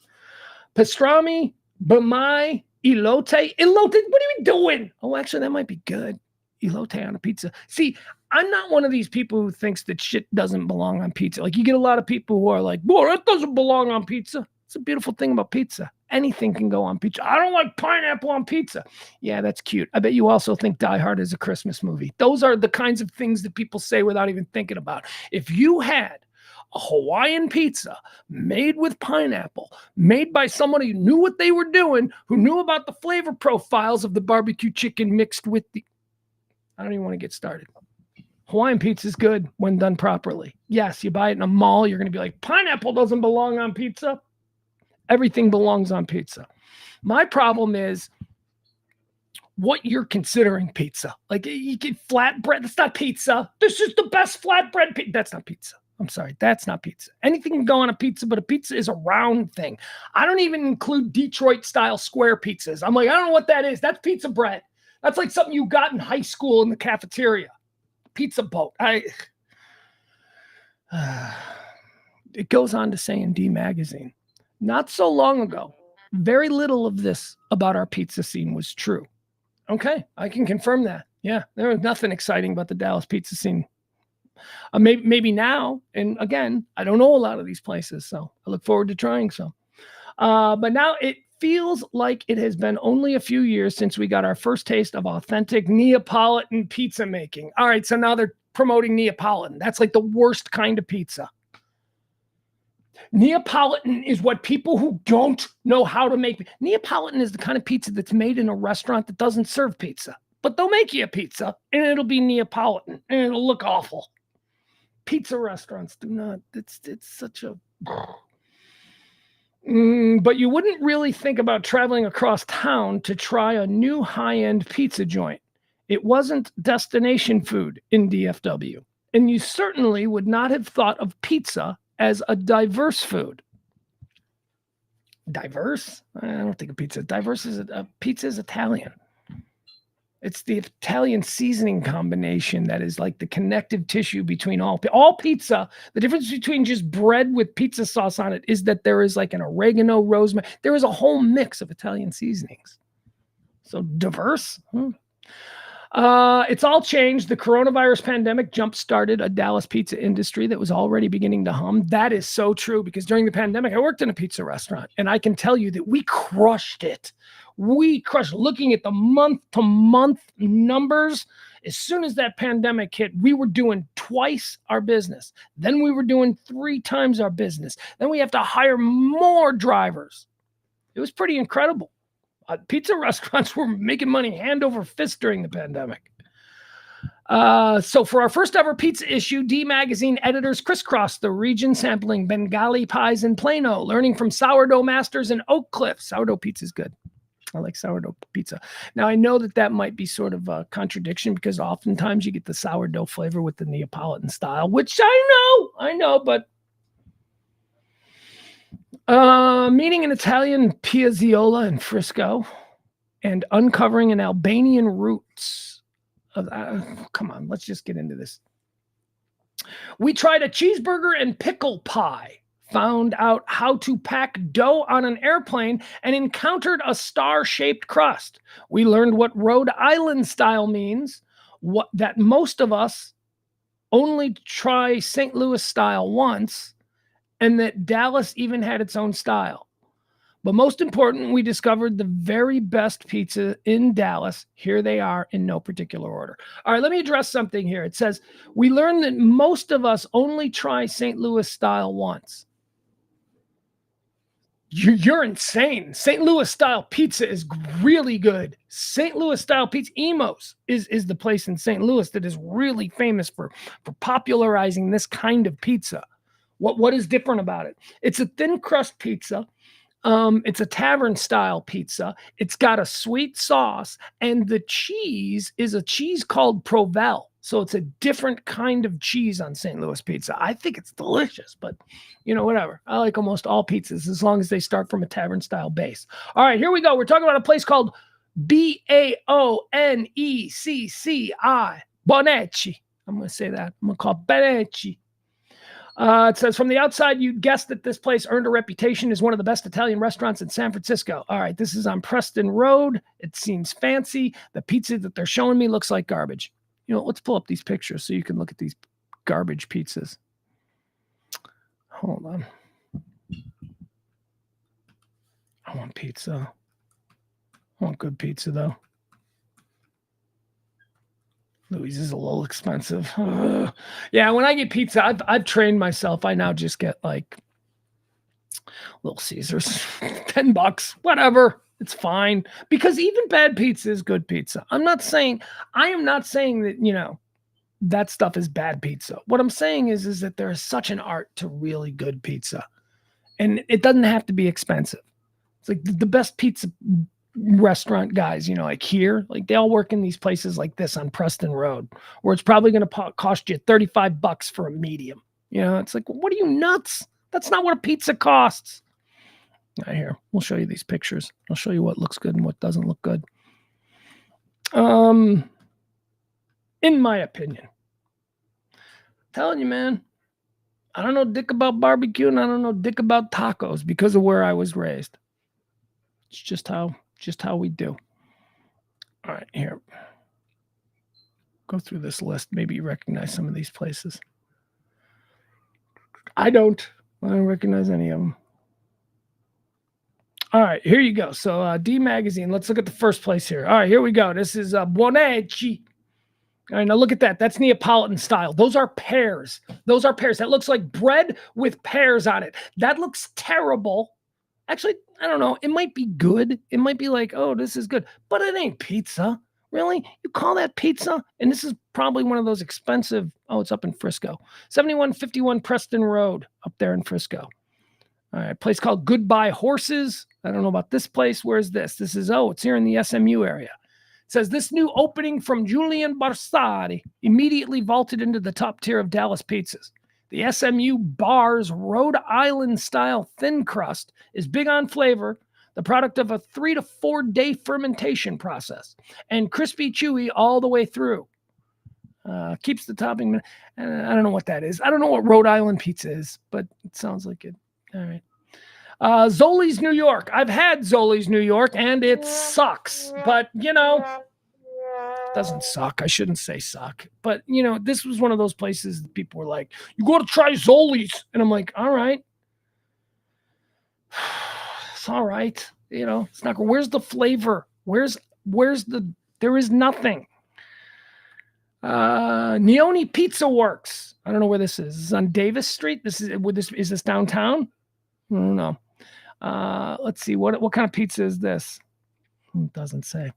Pastrami, bamai, elote. What are we doing? Oh, actually, that might be good. Elote on a pizza. See, I'm not one of these people who thinks that shit doesn't belong on pizza. Like, you get a lot of people who are like, boy, that doesn't belong on pizza. It's a beautiful thing about pizza. Anything can go on pizza. I don't like pineapple on pizza. Yeah, that's cute. I bet you also think Die Hard is a Christmas movie. Those are the kinds of things that people say without even thinking about. If you had a Hawaiian pizza made with pineapple, made by somebody who knew what they were doing, who knew about the flavor profiles of the barbecue chicken mixed with the... I don't even want to get started. Hawaiian pizza is good when done properly. Yes, you buy it in a mall, you're going to be like, pineapple doesn't belong on pizza. Everything belongs on pizza. My problem is what you're considering pizza. Like, you get flatbread. That's not pizza. This is the best flatbread pizza. That's not pizza. I'm sorry. That's not pizza. Anything can go on a pizza, but a pizza is a round thing. I don't even include Detroit style square pizzas. I'm like, I don't know what that is. That's pizza bread. That's like something you got in high school in the cafeteria. Pizza boat. It goes on to say in D Magazine, not so long ago, very little of this about our pizza scene was true. Okay, I can confirm that. Yeah, there was nothing exciting about the Dallas pizza scene. Maybe now, and again, I don't know a lot of these places, so I look forward to trying some. But now it feels like it has been only a few years since we got our first taste of authentic Neapolitan pizza making. All right, so now they're promoting Neapolitan. That's like the worst kind of pizza. Neapolitan is what people who don't know how to make. Neapolitan is the kind of pizza that's made in a restaurant that doesn't serve pizza, but they'll make you a pizza and it'll be Neapolitan and it'll look awful. Pizza restaurants do not. It's such a. But you wouldn't really think about traveling across town to try a new high-end pizza joint. It wasn't destination food in DFW, and you certainly would not have thought of pizza as a diverse food. Diverse? I don't think a pizza. Diverse is pizza is Italian. It's the Italian seasoning combination that is like the connective tissue between all pizza. The difference between just bread with pizza sauce on it is that there is like an oregano, rosemary. There is a whole mix of Italian seasonings. So diverse. It's all changed. The coronavirus pandemic jump-started a Dallas pizza industry that was already beginning to hum. That is so true, because during the pandemic, I worked in a pizza restaurant, and I can tell you that we crushed it. We crushed. Looking at the month-to-month numbers, as soon as that pandemic hit, we were doing twice our business. Then we were doing 3 times our business. Then we have to hire more drivers. It was pretty incredible. Pizza restaurants were making money hand over fist during the pandemic. So for our first ever pizza issue, D Magazine editors crisscrossed the region, sampling Bengali pies in Plano, learning from sourdough masters in Oak Cliff. Sourdough pizza is good. I like sourdough pizza. Now, I know that might be sort of a contradiction, because oftentimes you get the sourdough flavor with the Neapolitan style, which I know, but meeting an Italian piazzolla in Frisco and uncovering an Albanian roots. Come on, let's just get into this. We tried a cheeseburger and pickle pie, found out how to pack dough on an airplane, and encountered a star-shaped crust. We learned what Rhode Island style means, that most of us only try St. Louis style once, and that Dallas even had its own style. But most important, we discovered the very best pizza in Dallas. Here they are in no particular order. All right, let me address something here. It says, we learned that most of us only try St. Louis style once. You're insane. St. Louis style pizza is really good. St. Louis style pizza, Emo's is the place in St. Louis that is really famous for popularizing this kind of pizza. What is different about it? It's a thin crust pizza. It's a tavern style pizza. It's got a sweet sauce, and the cheese is a cheese called Provel. So it's a different kind of cheese on St. Louis pizza. I think it's delicious, but whatever. I like almost all pizzas as long as they start from a tavern style base. All right, here we go. We're talking about a place called Baonecci. Bonecci. I'm going to say that. I'm going to call it Bonecci. It says, from the outside, you'd guess that this place earned a reputation as one of the best Italian restaurants in San Francisco. All right, this is on Preston Road. It seems fancy. The pizza that they're showing me looks like garbage. Let's pull up these pictures so you can look at these garbage pizzas. Hold on. I want pizza. I want good pizza, though. Louis is a little expensive. Yeah, when I get pizza, I've trained myself. I now just get like Little Caesars, $10, whatever. It's fine because even bad pizza is good pizza. I am not saying that, that stuff is bad pizza. What I'm saying is that there is such an art to really good pizza, and it doesn't have to be expensive. It's like the best pizza restaurant guys, like here, like they all work in these places like this on Preston Road, where it's probably going to cost you $35 for a medium. It's like, what are you, nuts? That's not what a pizza costs. Right here, we'll show you these pictures. I'll show you what looks good and what doesn't look good. In my opinion, telling you, man, I don't know dick about barbecue and I don't know dick about tacos because of where I was raised. It's just how we do. All right, here. Go through this list. Maybe you recognize some of these places. I don't recognize any of them. All right, here you go. So D Magazine, let's look at the first place here. All right, here we go. This is Buoneggi. All right, now look at that. That's Neapolitan style. Those are pears. That looks like bread with pears on it. That looks terrible. Actually, I don't know. It might be good. It might be like, oh, this is good. But it ain't pizza. Really? You call that pizza? And this is probably one of those expensive. Oh, it's up in Frisco. 7151 Preston Road up there in Frisco. All right, a place called Goodbye Horses. I don't know about this place. Where's this? This is, it's here in the SMU area. It says this new opening from Julian Barsari immediately vaulted into the top tier of Dallas pizzas. The SMU Bar's Rhode Island style thin crust is big on flavor, the product of a 3 to 4 day fermentation process, and crispy chewy all the way through. Keeps the topping. I don't know what that is. I don't know what Rhode Island pizza is, but it sounds like it. All right. Zoli's New York. I've had Zoli's New York and it sucks, but it doesn't suck. I shouldn't say suck, but this was one of those places that people were like, you got to try Zoli's. And I'm like, all right. It's all right. It's not, where's the flavor? There is nothing. Neone Pizza Works. I don't know where this is. This is on Davis Street. Is this downtown? I don't know. Let's see. What kind of pizza is this? It doesn't say.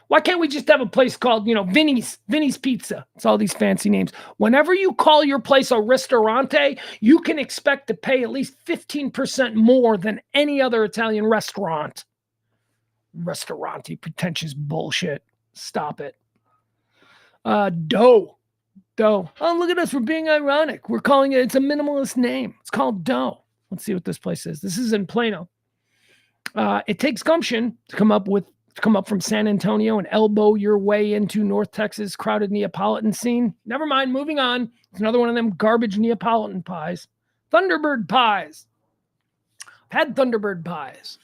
Why can't we just have a place called, Vinny's Pizza? It's all these fancy names. Whenever you call your place a ristorante, you can expect to pay at least 15% more than any other Italian restaurant. Ristorante, pretentious bullshit. Stop it. Dough. Oh, look at us. We're being ironic. We're calling it's a minimalist name. It's called Dough. Let's see what this place is. This is in Plano. It takes gumption to come up from San Antonio and elbow your way into North Texas crowded Neapolitan scene. Never mind. Moving on. It's another one of them garbage Neapolitan pies. Thunderbird pies. I've had Thunderbird pies.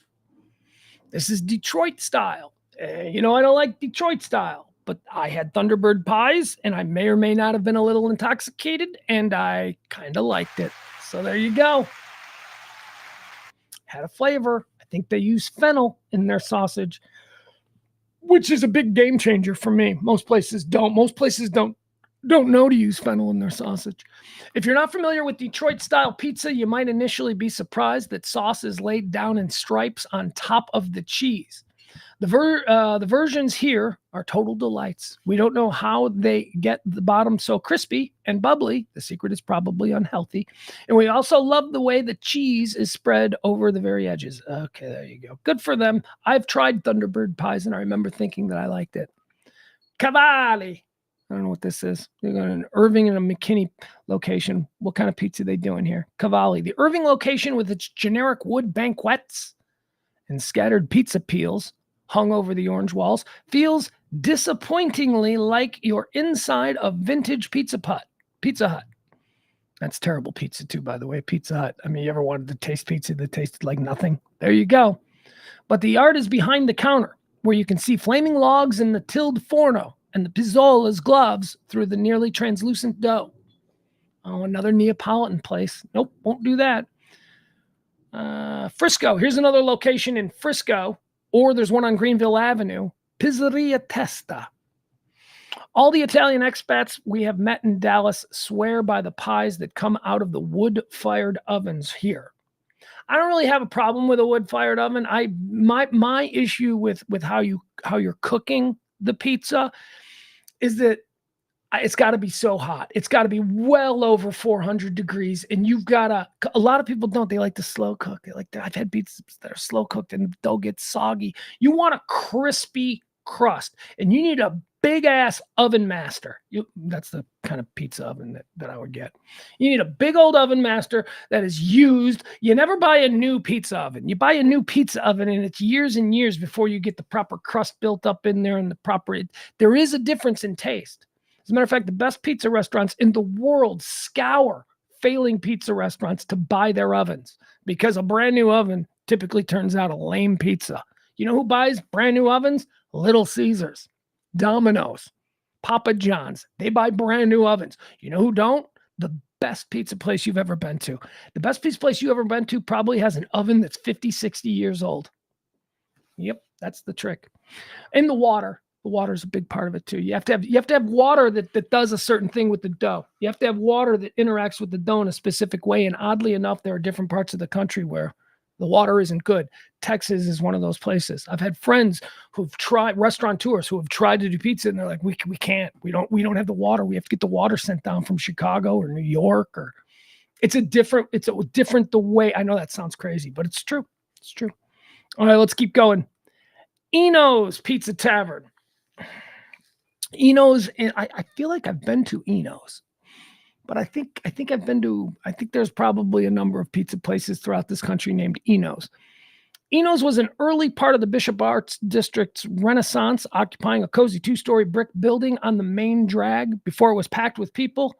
This is Detroit style. I don't like Detroit style, but I had Thunderbird pies and I may or may not have been a little intoxicated and I kind of liked it. So there you go. Had a flavor. I think they use fennel in their sausage, which is a big game changer for me. Most places don't. Most places don't know to use fennel in their sausage. If you're not familiar with Detroit-style pizza, you might initially be surprised that sauce is laid down in stripes on top of the cheese. The versions here are total delights. We don't know how they get the bottom so crispy and bubbly. The secret is probably unhealthy. And we also love the way the cheese is spread over the very edges. Okay, there you go. Good for them. I've tried Thunderbird pies, and I remember thinking that I liked it. Cavalli. I don't know what this is. They're got an Irving and a McKinney location. What kind of pizza are they doing here? Cavalli. The Irving location with its generic wood banquettes and scattered pizza peels hung over the orange walls feels disappointingly like you're inside a vintage Pizza Hut. That's terrible pizza too, by the way, Pizza Hut. I mean, you ever wanted to taste pizza that tasted like nothing? There you go. But the art is behind the counter, where you can see flaming logs in the tilled forno and the pizzola's gloves through the nearly translucent dough. Oh, another Neapolitan place. Nope, won't do that. Frisco. Here's another location in Frisco, or there's one on Greenville Avenue. Pizzeria Testa. All the Italian expats we have met in Dallas swear by the pies that come out of the wood-fired ovens here. I don't really have a problem with a wood-fired oven. My issue with how you're cooking the pizza is that it's got to be so hot. It's got to be well over 400 degrees, and you've got to. A lot of people don't. They like to slow cook. I've had pizzas that are slow cooked and the dough gets soggy. You want a crispy crust, and you need a big ass oven master. That's the kind of pizza oven that I would get. You need a big old oven master that is used. You never buy a new pizza oven. You buy a new pizza oven, and it's years and years before you get the proper crust built up in there and the proper. There is a difference in taste. As a matter of fact, the best pizza restaurants in the world scour failing pizza restaurants to buy their ovens because a brand new oven typically turns out a lame pizza. You know who buys brand new ovens? Little Caesars, Domino's, Papa John's. They buy brand new ovens. You know who don't? The best pizza place you've ever been to. The best pizza place you've ever been to probably has an oven that's 50, 60 years old. Yep, that's the trick. And the water. The water is a big part of it too. You have to have water that does a certain thing with the dough. You have to have water that interacts with the dough in a specific way. And oddly enough, there are different parts of the country where the water isn't good. Texas is one of those places. I've had friends who've tried, restaurateurs who have tried to do pizza, and they're like, we can't. We don't have the water. We have to get the water sent down from Chicago or New York, or it's a different the way. I know that sounds crazy, but it's true. It's true. All right, let's keep going. Eno's Pizza Tavern. Eno's, and I feel like I've been to Eno's, but I think there's probably a number of pizza places throughout this country named Eno's. Eno's was an early part of the Bishop Arts District's Renaissance, occupying a cozy 2-story brick building on the main drag before it was packed with people.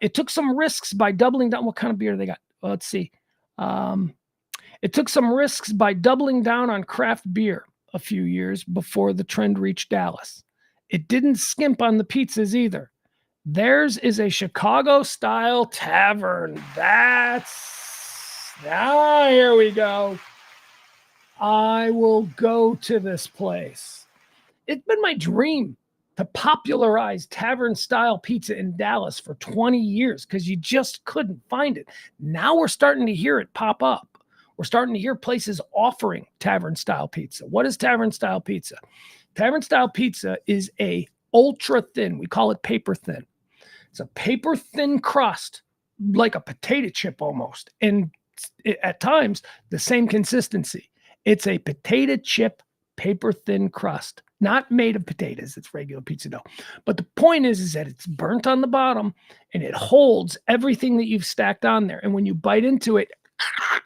It took some risks by doubling down. What kind of beer they got? Well, let's see. It took some risks by doubling down on craft beer a few years before the trend reached Dallas. It didn't skimp on the pizzas either. Theirs is a Chicago-style tavern. Here we go. I will go to this place. It's been my dream to popularize tavern-style pizza in Dallas for 20 years because you just couldn't find it. Now we're starting to hear it pop up. We're starting to hear places offering tavern-style pizza. What is tavern-style pizza? Tavern-style pizza is a ultra thin. We call it paper thin. It's a paper thin crust, like a potato chip almost, and at times the same consistency. It's a potato chip, paper thin crust, not made of potatoes. It's regular pizza dough. But the point is that it's burnt on the bottom and it holds everything that you've stacked on there. And when you bite into it,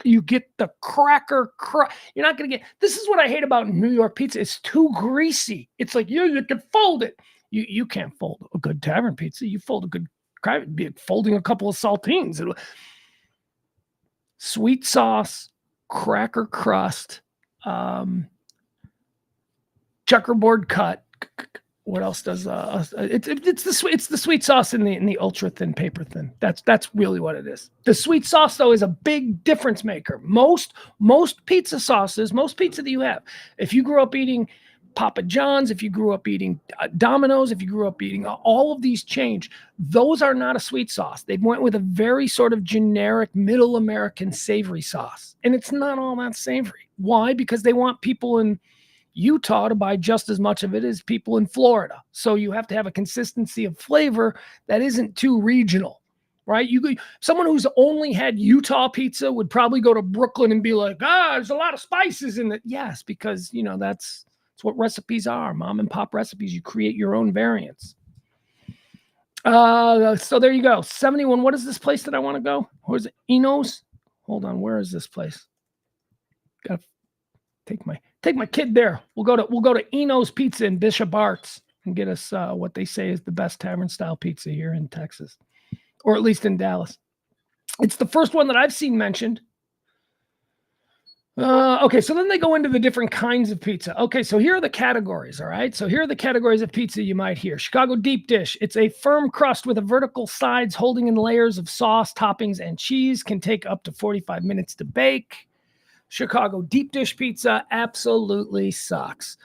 you get the cracker crust. You're not going to get, this is what I hate about New York pizza. It's too greasy. It's like, you can fold it. You can't fold a good tavern pizza. You fold a good, be folding a couple of saltines. Sweet sauce, cracker crust, checkerboard cut. What else does it's the sweet sauce in the ultra thin paper thin. That's really what it is. The sweet sauce though is a big difference maker. Most pizza sauces, most pizza that you have, if you grew up eating Papa John's, if you grew up eating Domino's, if you grew up eating all of these change, those are not a sweet sauce. They went with a very sort of generic middle American savory sauce, and it's not all that savory. Why? Because they want people in Utah to buy just as much of it as people in Florida. So you have to have a consistency of flavor that isn't too regional, right? Someone who's only had Utah pizza would probably go to Brooklyn and be like, there's a lot of spices in it. Yes, because that's what recipes are, mom and pop recipes. You create your own variants. So there you go. 71. What is this place that I want to go? Where is it? Eno's? Hold on. Where is this place? Gotta take my kid there. We'll go to Eno's Pizza in Bishop Arts and get us what they say is the best tavern style pizza here in Texas, or at least in Dallas. It's the first one that I've seen mentioned. Okay, so then they go into the different kinds of pizza. Okay, so here are the categories, all right? So here are the categories of pizza you might hear. Chicago deep dish. It's a firm crust with a vertical sides holding in layers of sauce, toppings, and cheese. Can take up to 45 minutes to bake. Chicago deep dish pizza absolutely sucks.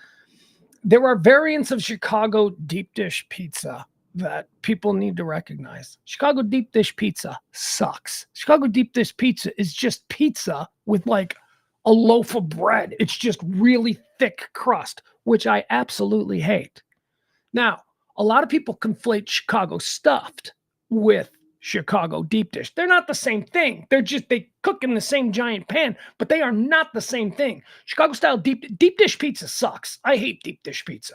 There are variants of Chicago deep dish pizza that people need to recognize. Chicago deep dish pizza sucks. Chicago deep dish pizza is just pizza with like a loaf of bread. It's just really thick crust, which I absolutely hate. Now, a lot of people conflate Chicago stuffed with Chicago deep dish. They're not the same thing. They cook in the same giant pan, but they are not the same thing. Chicago style deep dish pizza sucks. I hate deep dish pizza.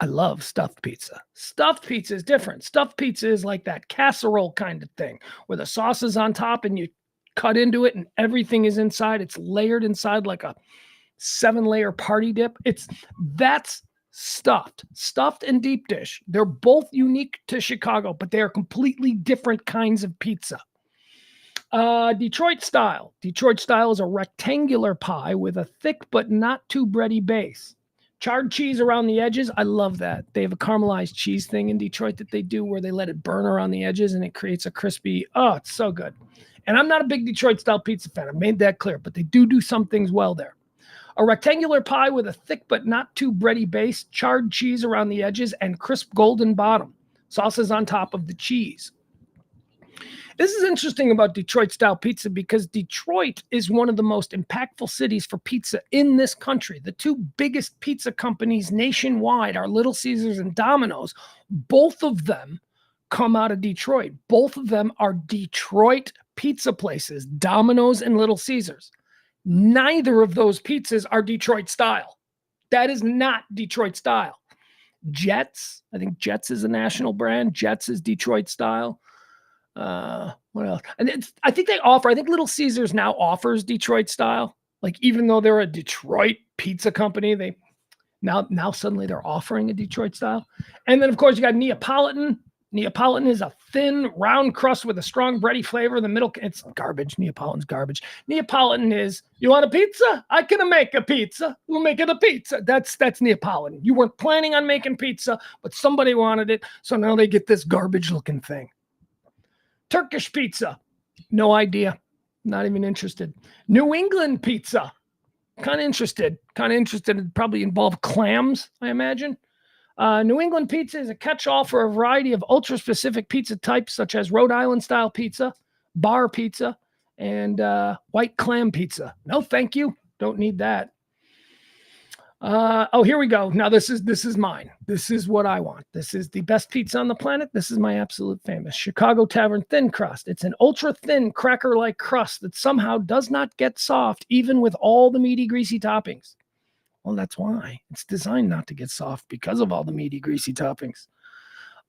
I love stuffed pizza. Stuffed pizza is different. Stuffed pizza is like that casserole kind of thing where the sauce is on top and you cut into it and everything is inside. It's layered inside like a 7-layer party dip. That's stuffed. Stuffed and deep dish. They're both unique to Chicago, but they are completely different kinds of pizza. Detroit style. Detroit style is a rectangular pie with a thick but not too bready base. Charred cheese around the edges. I love that. They have a caramelized cheese thing in Detroit that they do where they let it burn around the edges and it creates a crispy, it's so good. And I'm not a big Detroit style pizza fan. I've made that clear, but they do some things well there. A rectangular pie with a thick but not too bready base, charred cheese around the edges, and crisp golden bottom. Sauces on top of the cheese. This is interesting about Detroit-style pizza because Detroit is one of the most impactful cities for pizza in this country. The two biggest pizza companies nationwide are Little Caesars and Domino's. Both of them come out of Detroit. Both of them are Detroit pizza places, Domino's and Little Caesars. Neither of those pizzas are Detroit style. That is not Detroit style. Jets, I think Jets is a national brand. Jets is Detroit style. What else? And I think Little Caesars now offers Detroit style. Like, even though they're a Detroit pizza company, they now suddenly they're offering a Detroit style. And then, of course, you got Neapolitan. Neapolitan is a thin, round crust with a strong bready flavor in the middle. It's garbage. Neapolitan's garbage. Neapolitan is, you want a pizza? I can make a pizza. We'll make it a pizza. That's Neapolitan. You weren't planning on making pizza, but somebody wanted it, so now they get this garbage-looking thing. Turkish pizza. No idea. Not even interested. New England pizza. Kind of interested. It'd probably involve clams, I imagine. New England pizza is a catch-all for a variety of ultra-specific pizza types, such as Rhode Island-style pizza, bar pizza, and white clam pizza. No, thank you. Don't need that. Here we go. Now this is mine. This is what I want. This is the best pizza on the planet. This is my absolute famous Chicago Tavern thin crust. It's an ultra thin cracker-like crust that somehow does not get soft, even with all the meaty, greasy toppings. Well, that's why it's designed not to get soft because of all the meaty, greasy toppings.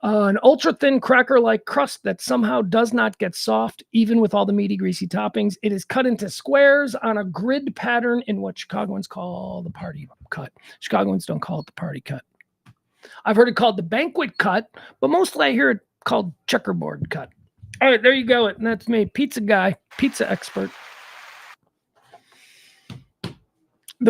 An ultra thin cracker-like crust that somehow does not get soft, even with all the meaty, greasy toppings. It is cut into squares on a grid pattern in what Chicagoans call the party cut. Chicagoans don't call it the party cut. I've heard it called the banquet cut, but mostly I hear it called checkerboard cut. All right, there you go. And that's me, pizza guy, pizza expert. The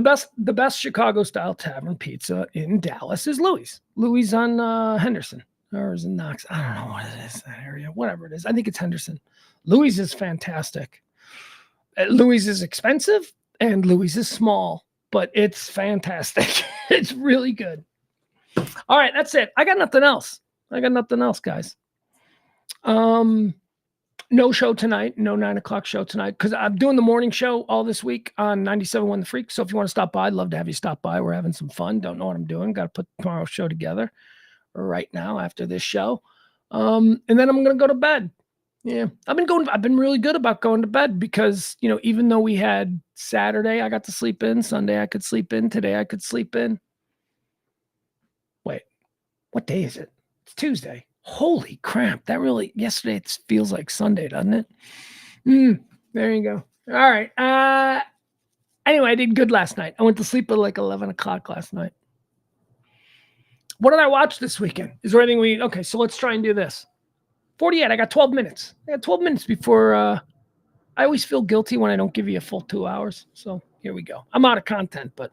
best Chicago-style tavern pizza in Dallas is Louie's. Louie's on Henderson. Or is it Knox? I don't know what it is, that area. Whatever it is. I think it's Henderson. Louie's is fantastic. Louie's is expensive, and Louie's is small, but it's fantastic. It's really good. All right, that's it. I got nothing else, guys. No show tonight. No 9 o'clock show tonight because I'm doing the morning show all this week on 97.1 The Freak. So if you want to stop by, I'd love to have you stop by. We're having some fun. Don't know what I'm doing. Got to put tomorrow's show together right now after this show. And then I'm going to go to bed. Yeah. I've been really good about going to bed because, even though we had Saturday, I got to sleep in. Sunday, I could sleep in. Today, I could sleep in. Wait, what day is it? It's Tuesday. Holy crap. Yesterday it feels like Sunday, doesn't it? There you go. All right. Anyway, I did good last night. I went to sleep at like 11 o'clock last night. What did I watch this weekend? Is there anything okay, so let's try and do this. 48, I got 12 minutes. I got 12 minutes before, I always feel guilty when I don't give you a full 2 hours. So here we go. I'm out of content, but.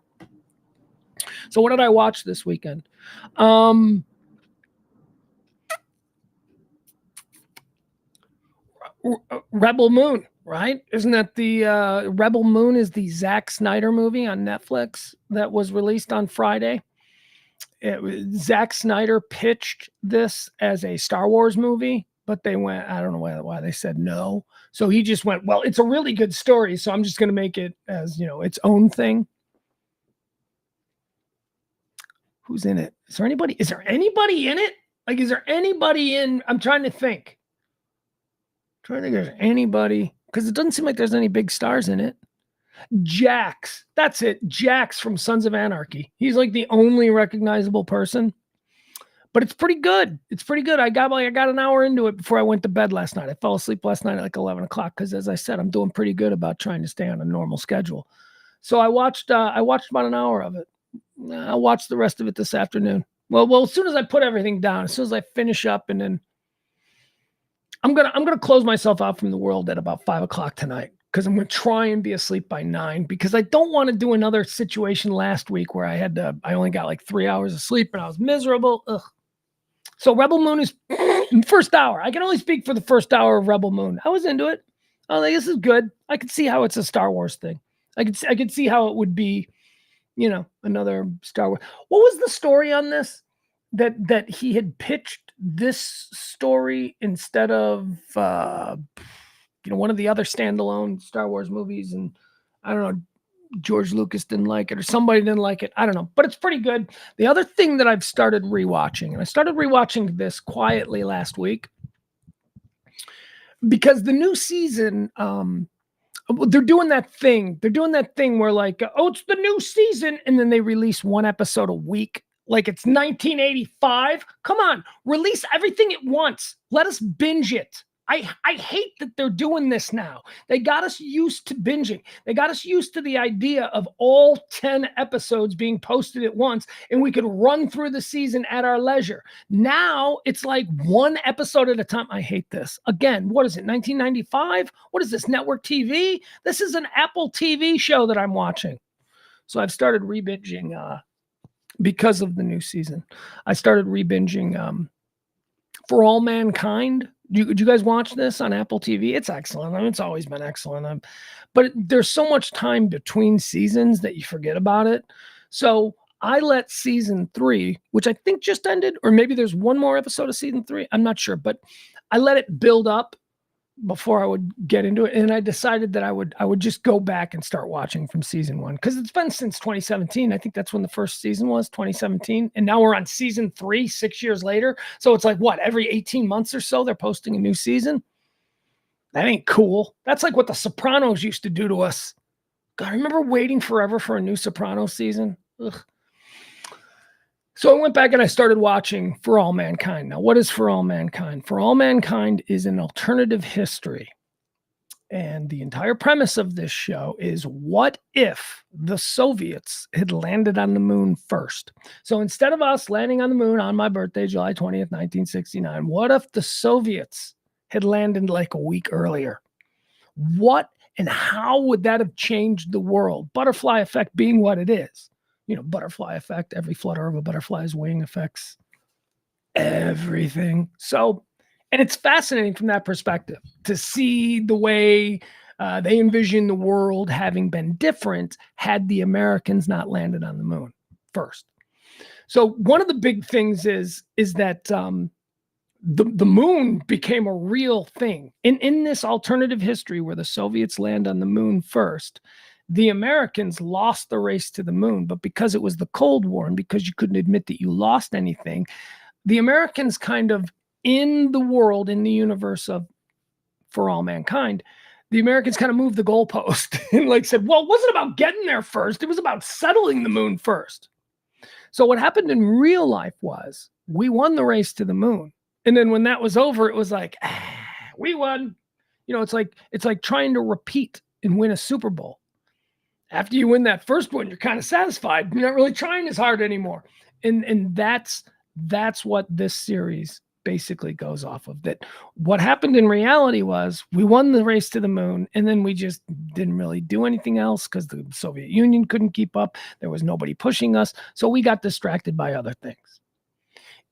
So what did I watch this weekend? Rebel Moon, right? Isn't that the Rebel Moon is the Zack Snyder movie on Netflix that was released on Friday? Zack Snyder pitched this as a Star Wars movie, but they went, I don't know why they said no. So he just went, well, it's a really good story, so I'm just going to make it as, its own thing. Who's in it? Is there anybody in it? Like, is there anybody in? I'm trying to think. If there's anybody, because it doesn't seem like there's any big stars in it. Jax, that's it. Jax from Sons of Anarchy. He's like the only recognizable person, but it's pretty good. It's pretty good. I got an hour into it before I went to bed last night. I fell asleep last night at like 11 o'clock because, as I said, I'm doing pretty good about trying to stay on a normal schedule. So I watched about an hour of it. I'll watch the rest of it this afternoon. Well, as soon as I put everything down, as soon as I finish up, and then I'm gonna close myself out from the world at about 5 o'clock tonight, because I'm gonna try and be asleep by 9, because I don't want to do another situation last week where I only got like 3 hours of sleep and I was miserable. Ugh. So Rebel Moon is first hour. I can only speak for the first hour of Rebel Moon. I was into it. I was like, this is good. I could see how it's a Star Wars thing. I could see how it would be, another Star Wars. What was the story on this? That he had pitched this story instead of one of the other standalone Star Wars movies, and I don't know, George Lucas didn't like it or somebody didn't like it. I don't know, but it's pretty good. The other thing that I've started rewatching, and I started rewatching this quietly last week, because the new season, they're doing that thing. They're doing that thing where like, oh, it's the new season, and then they release one episode a week. Like it's 1985. Come on, release everything at once. Let us binge it. I hate that they're doing this now. They got us used to binging. They got us used to the idea of all 10 episodes being posted at once, and we could run through the season at our leisure. Now it's like one episode at a time. I hate this. Again, what is it, 1995? What is this, network TV? This is an Apple TV show that I'm watching. So I've started re-binging because of the new season. I started re-binging For All Mankind. Do you guys watch this on Apple TV? It's excellent. I mean, it's always been excellent. But there's so much time between seasons that you forget about it. So I let season 3, which I think just ended, or maybe there's one more episode of season 3. I'm not sure, but I let it build up before I would get into it. And I decided that I would just go back and start watching from season 1, because it's been since 2017. I think that's when the first season was, 2017. And now we're on season 3, 6 years later. So it's like, what, every 18 months or so, they're posting a new season? That ain't cool. That's like what the Sopranos used to do to us. God, I remember waiting forever for a new Sopranos season. Ugh. So I went back and I started watching For All Mankind. Now, what is For All Mankind? For All Mankind is an alternative history. And the entire premise of this show is, what if the Soviets had landed on the moon first? So instead of us landing on the moon on my birthday, July 20th, 1969, what if the Soviets had landed like a week earlier? What and how would that have changed the world? Butterfly effect being what it is. Butterfly effect, every flutter of a butterfly's wing affects everything. So, and it's fascinating from that perspective to see the way they envision the world having been different had the Americans not landed on the moon first. So one of the big things is that the moon became a real thing. In this alternative history where the Soviets land on the moon first, the Americans lost the race to the moon, but because it was the Cold War and because you couldn't admit that you lost anything, the Americans kind of, in the world, in the universe of For All Mankind, the Americans kind of moved the goalpost and like said, well, it wasn't about getting there first. It was about settling the moon first. So what happened in real life was we won the race to the moon. And then when that was over, it was like, we won. It's like trying to repeat and win a Super Bowl. After you win that first one, you're kind of satisfied. You're not really trying as hard anymore. And that's what this series basically goes off of. That what happened in reality was we won the race to the moon, and then we just didn't really do anything else because the Soviet Union couldn't keep up. There was nobody pushing us. So we got distracted by other things.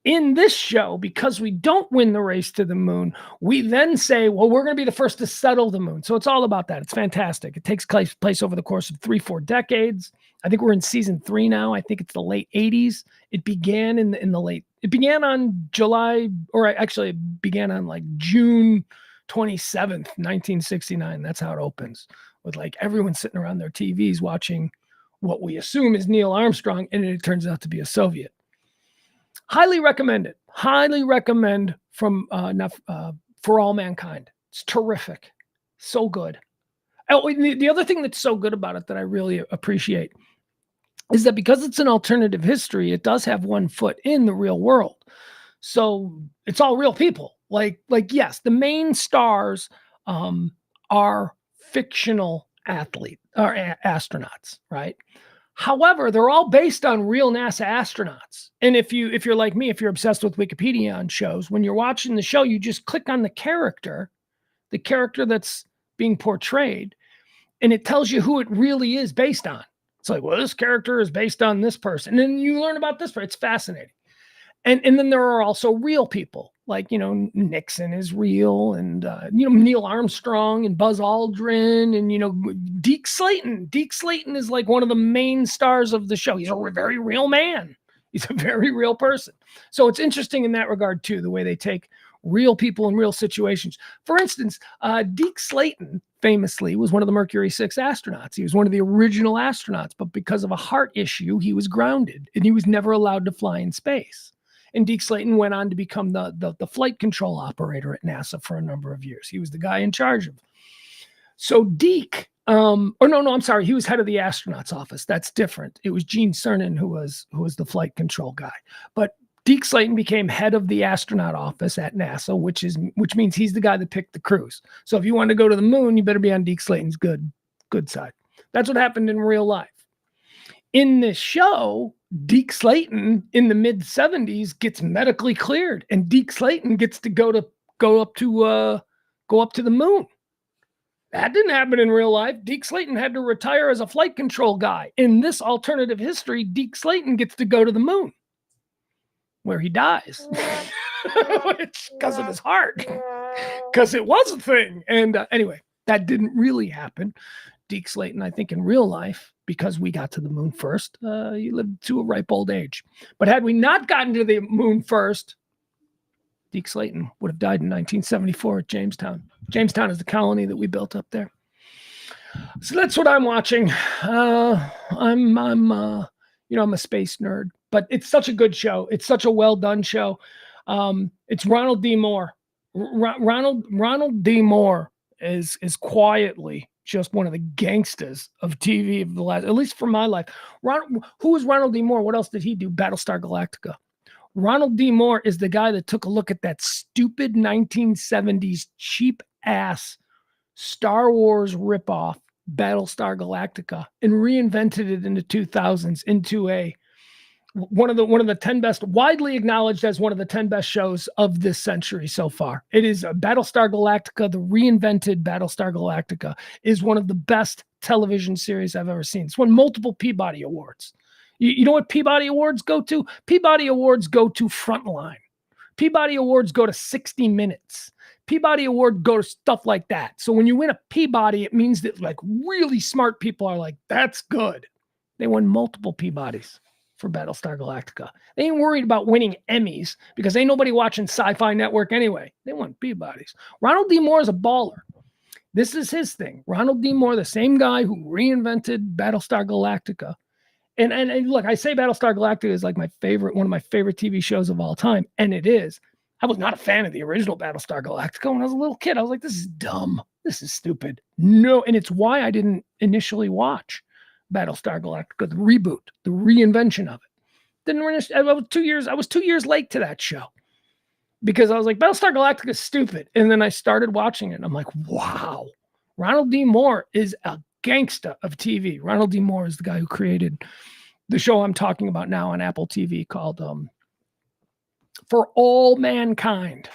In this show, because we don't win the race to the moon, we then say, well, we're going to be the first to settle the moon. So it's all about that. It's fantastic. It takes place over the course of 3-4 decades. I think we're in season 3 now. I think it's the late 80s. It began it began on July, or actually it began on like June 27th, 1969. That's how it opens, with like everyone sitting around their TVs watching what we assume is Neil Armstrong, and it turns out to be a Soviet. Highly recommend it. Highly recommend from For All Mankind. It's terrific. So good. Oh, the other thing that's so good about it that I really appreciate is that because it's an alternative history, it does have one foot in the real world. So it's all real people. Like yes, the main stars are fictional astronauts, right? However, they're all based on real NASA astronauts. And if you're like me, if you're obsessed with Wikipedia on shows, when you're watching the show, you just click on the character that's being portrayed, and it tells you who it really is based on. It's like, well, this character is based on this person. And then you learn about this person. It's fascinating. And then there are also real people, like, Nixon is real, and, Neil Armstrong and Buzz Aldrin, and, Deke Slayton. Deke Slayton is like one of the main stars of the show. He's a very real man. He's a very real person. So it's interesting in that regard, too, the way they take real people in real situations. For instance, Deke Slayton famously was one of the Mercury 6 astronauts. He was one of the original astronauts, but because of a heart issue, he was grounded, and he was never allowed to fly in space. And Deke Slayton went on to become the flight control operator at NASA for a number of years. He was the guy in charge of. So Deke, I'm sorry, he was head of the astronauts office. That's different. It was Gene Cernan who was the flight control guy. But Deke Slayton became head of the astronaut office at NASA, which means he's the guy that picked the crews. So if you want to go to the moon, you better be on Deke Slayton's good side. That's what happened in real life. In this show, Deke Slayton in the mid 70s gets medically cleared, and Deke Slayton gets to go up to the moon. That didn't happen in real life. Deke Slayton had to retire as a flight control guy. In this alternative history, Deke Slayton gets to go to the moon, where he dies, because of his heart, because it was a thing. And anyway, that didn't really happen. Deke Slayton, I think in real life, because we got to the moon first, he lived to a ripe old age. But had we not gotten to the moon first, Deke Slayton would have died in 1974 at Jamestown. Jamestown is the colony that we built up there. So that's what I'm watching. I'm a space nerd, but it's such a good show. It's such a well done show. It's Ronald D. Moore. Ronald D. Moore is quietly just one of the gangsters of TV of the last, at least for my life. Who was Ronald D. Moore? What else did he do? Battlestar Galactica. Ronald D. Moore is the guy that took a look at that stupid 1970s cheap ass Star Wars ripoff, Battlestar Galactica, and reinvented it in the 2000s into one of the 10 best, widely acknowledged as one of the 10 best shows of this century so far. It is Battlestar Galactica. The reinvented Battlestar Galactica is one of the best television series I've ever seen. It's won multiple Peabody Awards. You know what Peabody Awards go to? Peabody Awards go to Frontline. Peabody Awards go to 60 Minutes. Peabody Award go to stuff like that. So when you win a Peabody, it means that like really smart people are like, that's good. They won multiple Peabodys for Battlestar Galactica. They ain't worried about winning Emmys because ain't nobody watching Sci-Fi Network anyway. They won Peabodys. Ronald D. Moore is a baller. This is his thing. Ronald D. Moore, the same guy who reinvented Battlestar Galactica. And look, I say Battlestar Galactica is like one of my favorite TV shows of all time, and it is. I was not a fan of the original Battlestar Galactica when I was a little kid. I was like, this is dumb. This is stupid. No, and it's why I didn't initially watch Battlestar Galactica, the reboot, the reinvention of it. I was 2 years late to that show because I was like, Battlestar Galactica is stupid. And then I started watching it, and I'm like, wow, Ronald D. Moore is a gangsta of TV. Ronald D. Moore is the guy who created the show I'm talking about now on Apple TV called For All Mankind.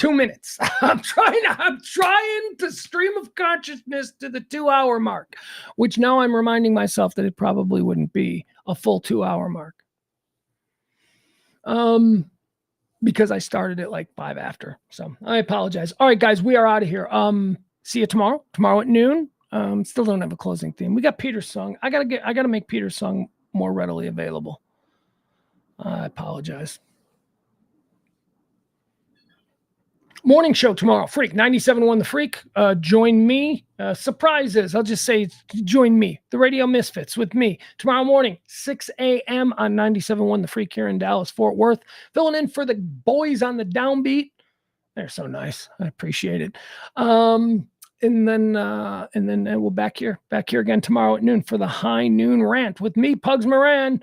2 minutes. I'm trying to stream of consciousness to the 2-hour mark, which now I'm reminding myself that it probably wouldn't be a full 2-hour mark. Because I started at like 5 after. So I apologize. All right, guys, we are out of here. See you tomorrow at noon. Still don't have a closing theme. We got Peter's song. I gotta make Peter's song more readily available. I apologize. Morning show tomorrow. Freak 97.1 The Freak. Join me. Surprises. I'll just say join me. The Radio Misfits with me tomorrow morning, 6 a.m. on 97.1 The Freak here in Dallas, Fort Worth. Filling in for the boys on the downbeat. They're so nice. I appreciate it. And then we'll back here again tomorrow at noon for the high noon rant with me, Pugs Moran.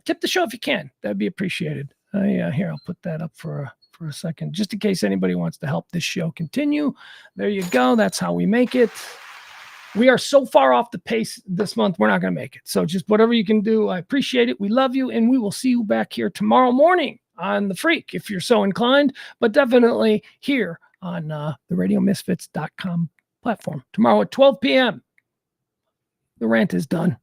Tip the show if you can. That'd be appreciated. Here, I'll put that up for a second, just in case anybody wants to help this show continue. There you go. That's how we make it. We are so far off the pace this month, we're not going to make it. So just whatever you can do, I appreciate it. We love you, and we will see you back here tomorrow morning on The Freak, if you're so inclined, but definitely here on the RadioMisfits.com platform. Tomorrow at 12 p.m. The rant is done.